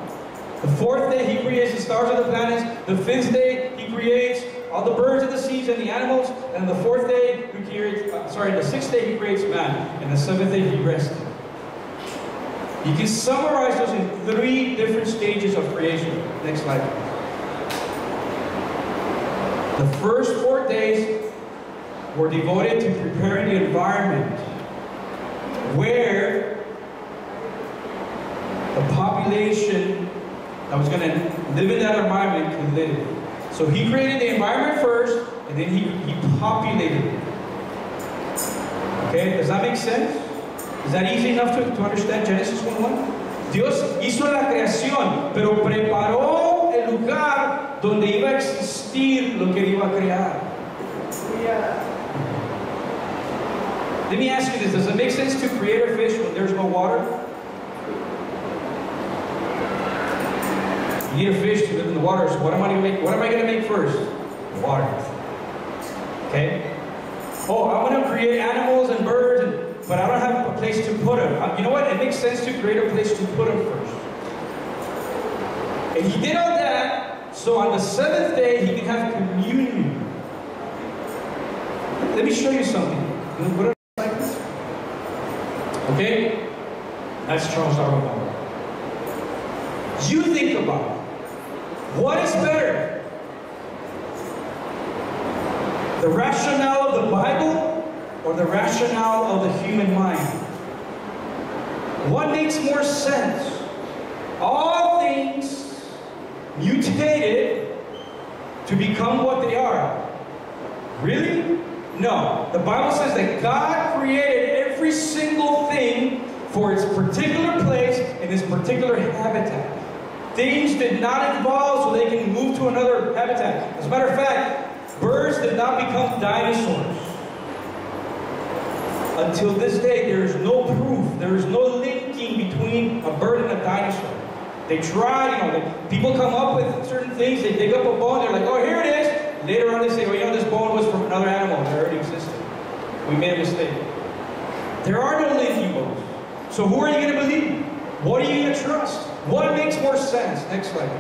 The fourth day, He creates the stars of the planets. The fifth day, He creates all the birds of the seas and the animals. And the fourth day, He creates, the sixth day, He creates man. And the seventh day, He rested. You can summarize those in three different stages of creation. Next slide. The first 4 days were devoted to preparing the environment where the population that was going to live in that environment could live. So He created the environment first, and then He populated it. Okay, does that make sense? Is that easy enough to understand Genesis 1:1? Dios hizo la creación, pero preparó el lugar donde iba a existir lo que iba a crear. Let me ask you this: does it make sense to create a fish when there's no water? You need a fish to live in the water, so what am I going to make? What am I going to make first? Water. Okay? Oh, I want to create animals and birds, but I don't have a place to put them. You know what? It makes sense to create a place to put them first. And He did all that, so on the seventh day, He can have communion. Let me show you something. Okay? That's Charles Darwin. You think about it. What is better? The rationale of the Bible or the rationale of the human mind? What makes more sense? All things mutated to become what they are. Really? No. The Bible says that God created every single thing for its particular place and its particular habitat. Things did not evolve so they can move to another habitat. As a matter of fact, birds did not become dinosaurs. Until this day, there is no proof, there is no linking between a bird and a dinosaur. They try, people come up with certain things, they dig up a bone, they're like, oh, here it is. Later on, they say, well, this bone was from another animal that already existed. We made a mistake. There are no linking bones. So who are you going to believe? What are you going to trust? What makes more sense? Next slide.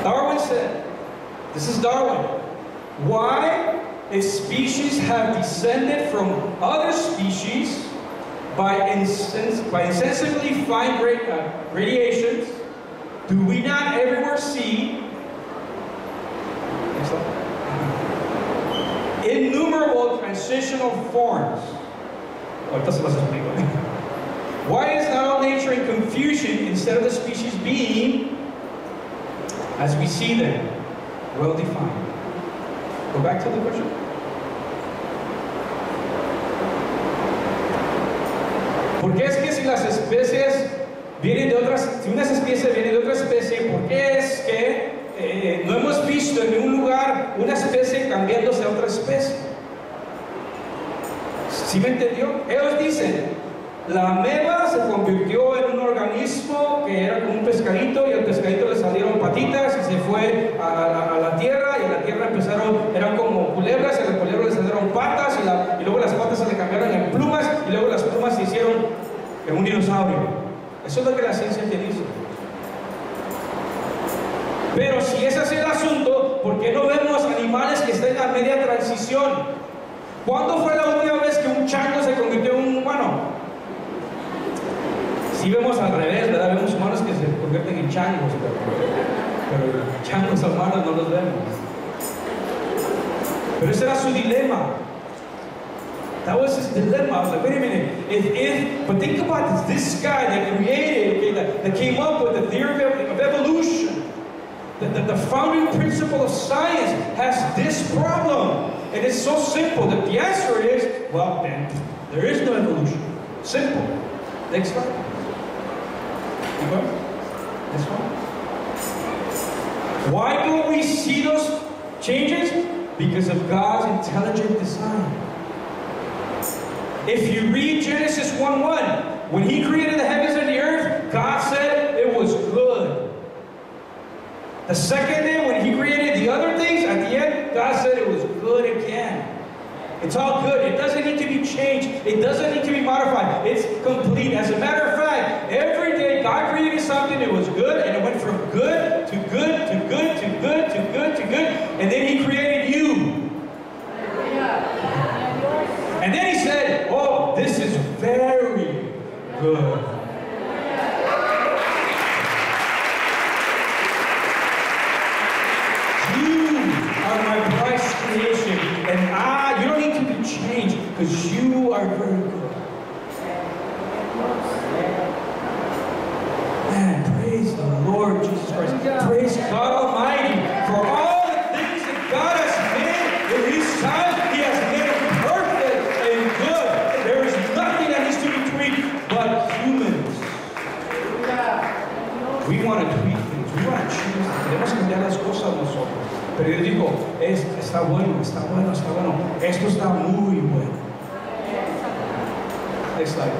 Darwin said, this is Darwin, why, if species have descended from other species by insensibly fine radiations, do we not everywhere see innumerable transitional forms? Ahorita se los explico. Why is not all nature in confusion instead of the species being, as we see them, well defined? Go back to the question. ¿Por qué es que si las especies vienen de otras, si unas especies vienen de otra especie, por qué es que no hemos visto en ningún lugar una especie cambiándose a otra especie? ¿Sí me entendió? Ellos dicen, la ameba se convirtió en un organismo que era como un pescadito, y al pescadito le salieron patitas y se fue a la tierra, y a la tierra eran como culebras, y a las culebras le salieron patas, y luego las patas se le cambiaron en plumas, y luego las plumas se hicieron en un dinosaurio. Eso es lo que la ciencia te dice. Pero si ese es el asunto, ¿por qué no vemos animales que estén a media transición? ¿Cuándo fue la última vez que un chango se convirtió en un humano? Sí vemos al revés, ¿verdad? Vemos humanos que se convierten en changos, pero changos humanos no los vemos. Pero ese era su dilema. That was his dilemma. I was like, wait a minute. But think about this guy that created, that came up with the theory of evolution. The founding principle of science has this problem. And it's so simple that the answer is, well, then, there is no evolution. Simple. Next slide. This one. Why don't we see those changes? Because of God's intelligent design. If you read Genesis 1:1, when He created the heavens and the earth, God said it was good. The second day, when He created the other things, at the end, God said it was good again. It's all good. It doesn't need to be changed. It doesn't need to be modified. It's complete. As a matter of fact, every day God created something that was good, and it went from good to good to good to good to good to good, and then He created you. And then He said, oh, this is very good. And you don't need to be changed because you are very good. Man, praise the Lord Jesus Christ. Praise God Almighty for all the things that God has made in His time. He has made them perfect and good. There is nothing that needs to be tweaked but humans. We want to tweak things. We want to choose. Queremos cambiar las cosas nosotros. Pero yo digo, está bueno, está bueno, está bueno. Esto está muy bueno. Next slide.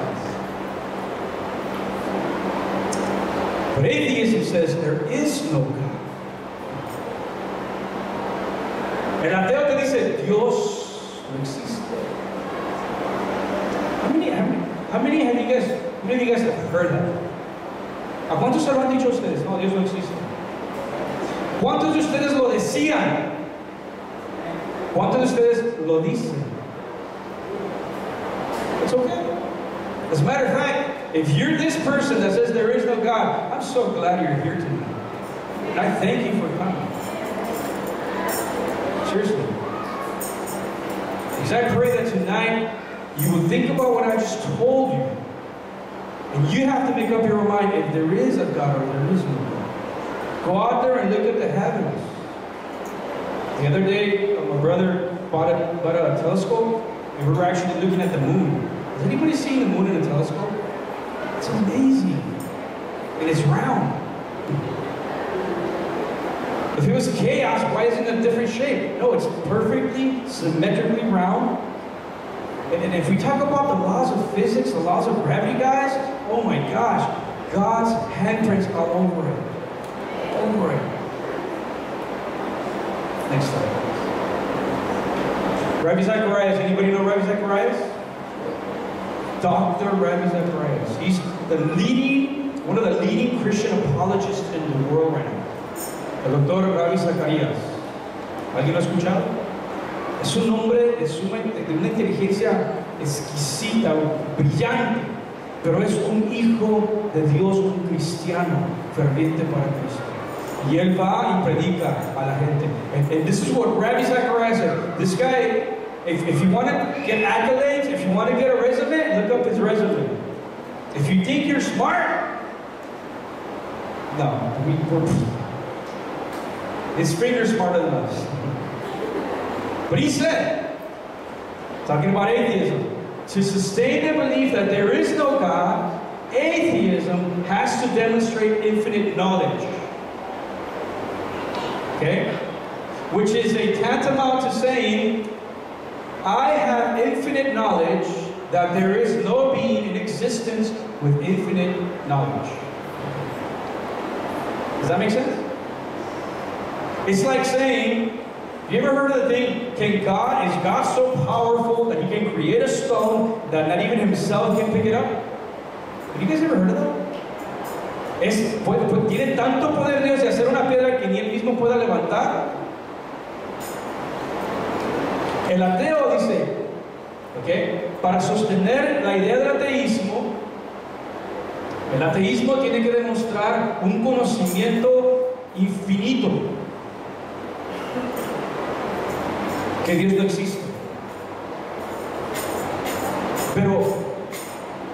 But atheism says there is no God. El ateo te dice, Dios no existe. How many of you guys have heard that? ¿A cuántos se lo han dicho ustedes? No, Dios no existe. ¿Cuántos de ustedes lo decían? ¿Cuántos de ustedes lo dicen? It's okay. As a matter of fact, if you're this person that says there is no God, I'm so glad you're here tonight. And I thank you for coming. Seriously. Because I pray that tonight you will think about what I just told you. And you have to make up your mind if there is a God or there is no God. Go out there and look at the heavens. The other day, my brother bought a telescope, and we were actually looking at the moon. Has anybody seen the moon in a telescope? It's amazing. And it's round. If it was chaos, why isn't it a different shape? No, it's perfectly, symmetrically round. And if we talk about the laws of physics, the laws of gravity, guys, oh my gosh, God's handprints all over it. Over it. Next slide. Rabbi Zacharias. Anybody know Rabbi Zacharias? Dr. Rabbi Zacharias. He's the leading one of the leading Christian apologists in the world right now. El doctor Ravi Zacharias. ¿Alguien lo ha escuchado? Es un hombre de una inteligencia exquisita, brillante, pero es un hijo de Dios, un cristiano ferviente para Cristo. Y él va y predica a la gente. And this is what Ravi Zacharias said. This guy, if you want to get accolades, if you want to get a resume, look up his resume. If you think you're smart, no, his finger's smarter than us. But he said, talking about atheism, to sustain the belief that there is no God, atheism has to demonstrate infinite knowledge. Okay? Which is a tantamount to saying, I have infinite knowledge that there is no being in existence with infinite knowledge. Does that make sense? It's like saying, you ever heard of the thing, is God so powerful that he can create a stone that not even himself can pick it up? Have you guys ever heard of that? Tiene tanto poder Dios de hacer una piedra que ni él mismo pueda levantar. El ateo dice, okay, para sostener la idea del ateísmo, el ateísmo tiene que demostrar un conocimiento infinito, que Dios no existe. Pero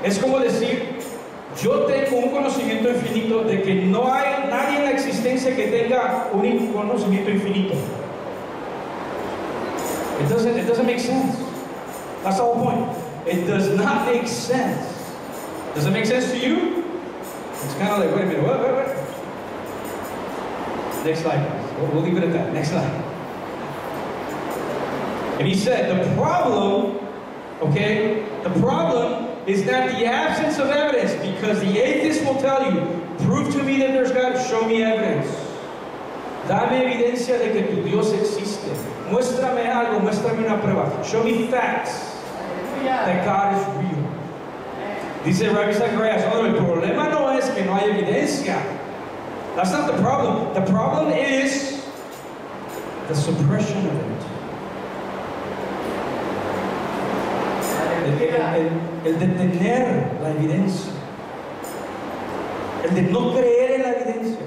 es como decir, yo tengo un conocimiento infinito de que no hay nadie en la existencia que tenga un conocimiento infinito. It doesn't make sense. That's the whole point. It does not make sense. Does it make sense to you? It's kind of like, wait a minute, what? Next slide. We'll leave it at that. Next slide. And he said, the problem is that the absence of evidence, because the atheist will tell you, prove to me that there's God, show me evidence. Dame evidencia de que tu Dios existe. Muéstrame algo, muéstrame una prueba. Show me facts that God is real. Dice Ravi Zacharias, el problema no es que no hay evidencia. That's not the problem. The problem is the suppression of it. El detener la evidencia, el de no creer en la evidencia.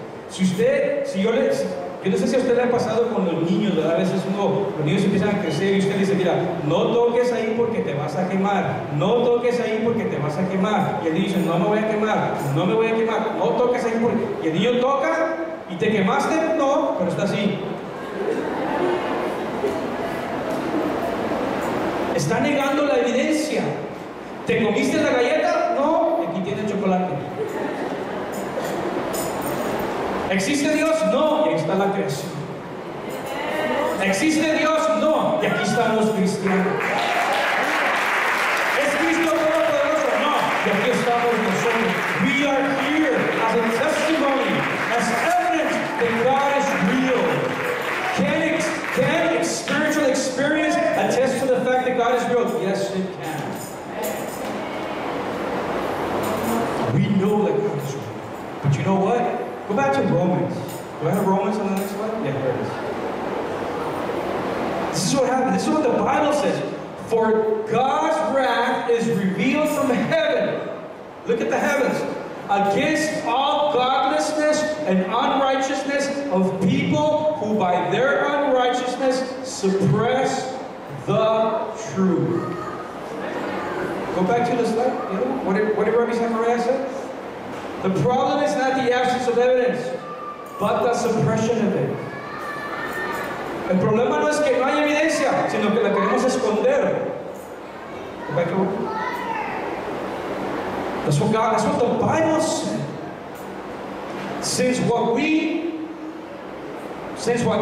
Yo no sé si a usted le ha pasado con los niños, ¿verdad? A veces los niños empiezan a crecer y usted dice, mira, no toques ahí porque te vas a quemar, no toques ahí porque te vas a quemar. Y el niño dice, no me voy a quemar, no me voy a quemar, no toques ahí porque... Y el niño toca y te quemaste, no, pero está así. Está negando la evidencia. ¿Te comiste la galleta? No, aquí tiene chocolate. ¿Existe Dios? No, y ahí está la creación. ¿Existe Dios? No, y aquí están los cristianos. ¿Es Cristo todopoderoso? No, y aquí estamos nosotros. We are here as a testimony, as evidence that God is real. Can spiritual experience attest to the fact that God is real? Yes, it can. We know that God is real. But you know what? Go back to Romans. Do I have Romans on the next slide? Yeah, there it is. This is what happened. This is what the Bible says. For God's wrath is revealed from heaven. Look at the heavens. Against all godlessness and unrighteousness of people who by their unrighteousness suppress the truth. Go back to the slide. You know, what did Rabbi Zacharias say? The problem is not the absence of evidence, but the suppression of it. El problema no es que no hay evidencia, sino que la queremos esconder. Go back to That's what the Bible said. Since what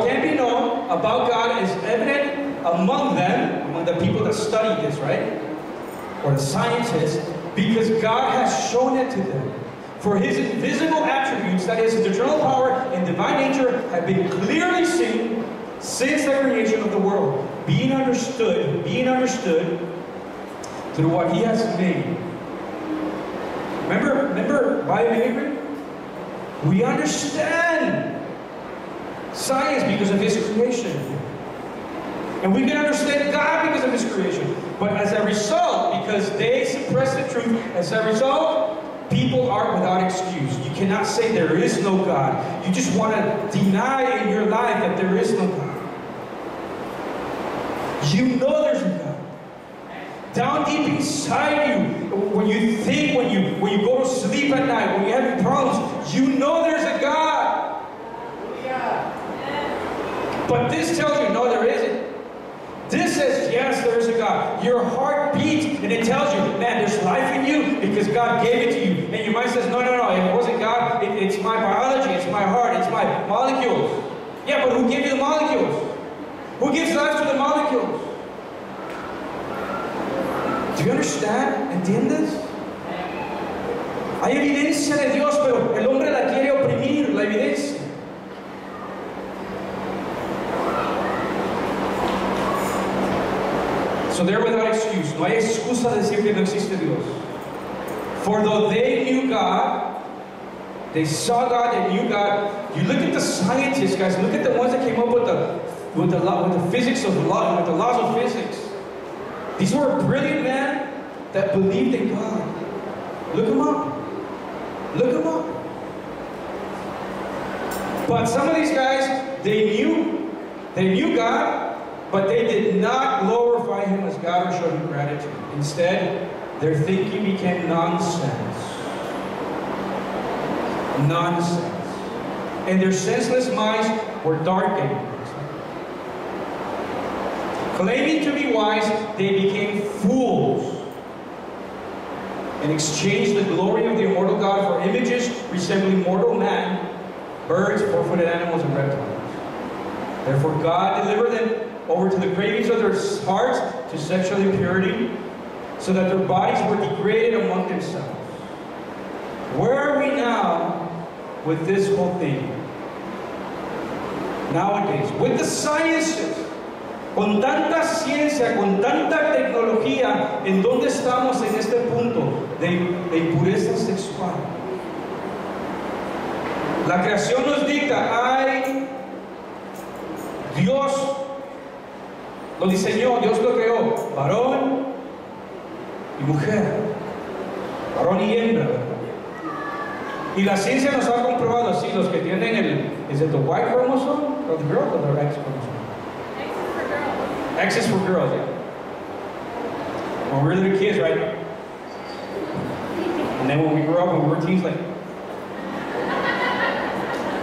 can be known about God is evident among them, among the people that study this, right? Or the scientists, because God has shown it to them. For his invisible attributes, that is, his eternal power and divine nature, have been clearly seen since the creation of the world, being understood through what he has made. Remember bioimaging? We understand science because of His creation. And we can understand God because of His creation. But as a result, because they suppress the truth, as a result, people are without excuse. You cannot say there is no God. You just want to deny in your life that there is no God. You know there's a God. Down deep inside you, when you think, when you go to sleep at night, when you have problems, you know there's a God. But this tells you, no, there isn't. This says, yes, there is a God. Your heart beats, and it tells you, man, there's life in you because God gave it to you. And your mind says, no, if it wasn't God, it's my biology, it's my heart, it's my molecules. Yeah, but who gave you the molecules? Who gives life to the molecules? Do you understand? ¿Entiendes? Hay evidencia de Dios, pero el hombre la quiere oprimir, la evidencia. So they're without excuse. No hay excusa de decir que no existe Dios. For though they knew God, they saw God, they knew God. You look at the scientists, guys. Look at the ones that came up with the physics of law, with the laws of physics. These were brilliant men that believed in God. Look them up. Look them up. But some of these guys, they knew God, but they did not glorify Him as God or show Him gratitude. Instead, their thinking became nonsense. Nonsense. And their senseless minds were darkened. Claiming to be wise, they became fools and exchanged the glory of the immortal God for images resembling mortal man, birds, four-footed animals, and reptiles. Therefore, God delivered them over to the cravings of their hearts to sexual impurity, so that their bodies were degraded among themselves. Where are we now with this whole thing? Nowadays, with the sciences, con tanta ciencia, con tanta tecnología, ¿en dónde estamos en este punto de impureza sexual? La creación nos dicta, ay, Dios lo diseñó, Dios lo creó, varón y mujer, varón y hembra. Y la ciencia nos ha comprobado, sí, los que tienen is it the Y chromosome or the girl or the X chromosome? X is for girls, yeah. When we were little kids, right? And then when we grew up, when we were teens, like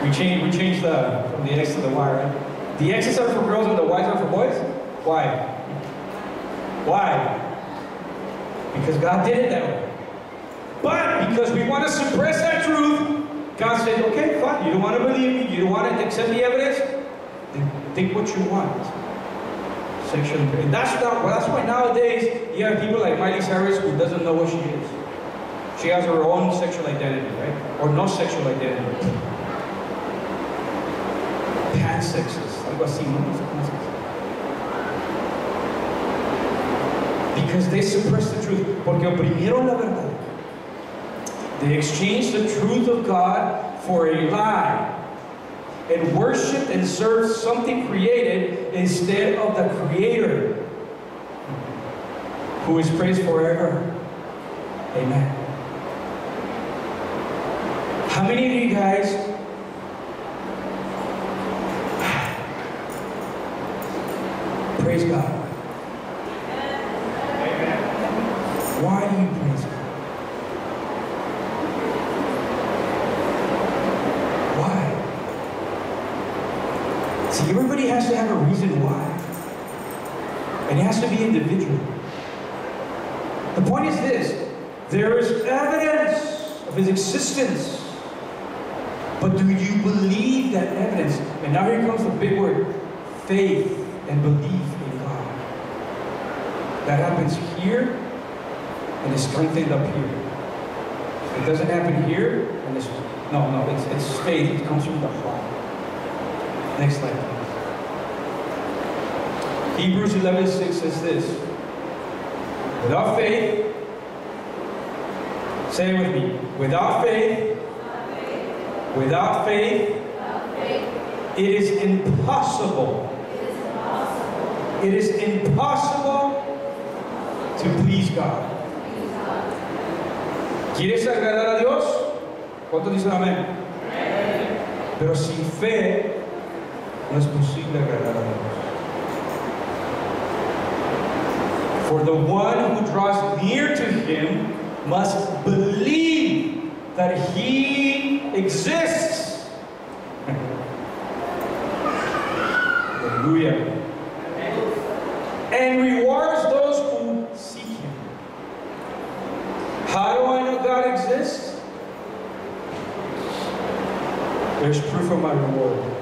we changed from the X to the Y, right? The X's are for girls and the Y's are for boys. Why? Why? Because God did it that way. But because we want to suppress that truth, God said, okay, fine. You don't want to believe me. You don't want to accept the evidence. Then think what you want. Sexual impurity. And that's why nowadays you have people like Miley Cyrus who doesn't know what she is. She has her own sexual identity, right? Or no sexual identity. Pansexist. Algo así, ¿no? Because they suppress the truth. Porque oprimieron la verdad. They exchanged the truth of God for a lie. And worshipped and served something created instead of the Creator, who is praised forever. Amen. How many of you guys praise God? Amen. Why do you praise God? See, everybody has to have a reason why. And it has to be individual. The point is this. There is evidence of His existence. But do you believe that evidence? And now here comes the big word. Faith and belief in God. That happens here and is strengthened up here. It doesn't happen here and it's faith. It comes from the heart. Next slide, please. Hebrews 11:6 says this. Without faith, Say it with me. Without faith, it is impossible. It is impossible to please God. ¿Quieres agradar a Dios? ¿Cuántos dicen amén? Pero sin fe no es posible agradar a Dios. For the one who draws near to Him must believe that He exists. Hallelujah. And rewards those who seek Him. How do I know God exists? There's proof of my reward.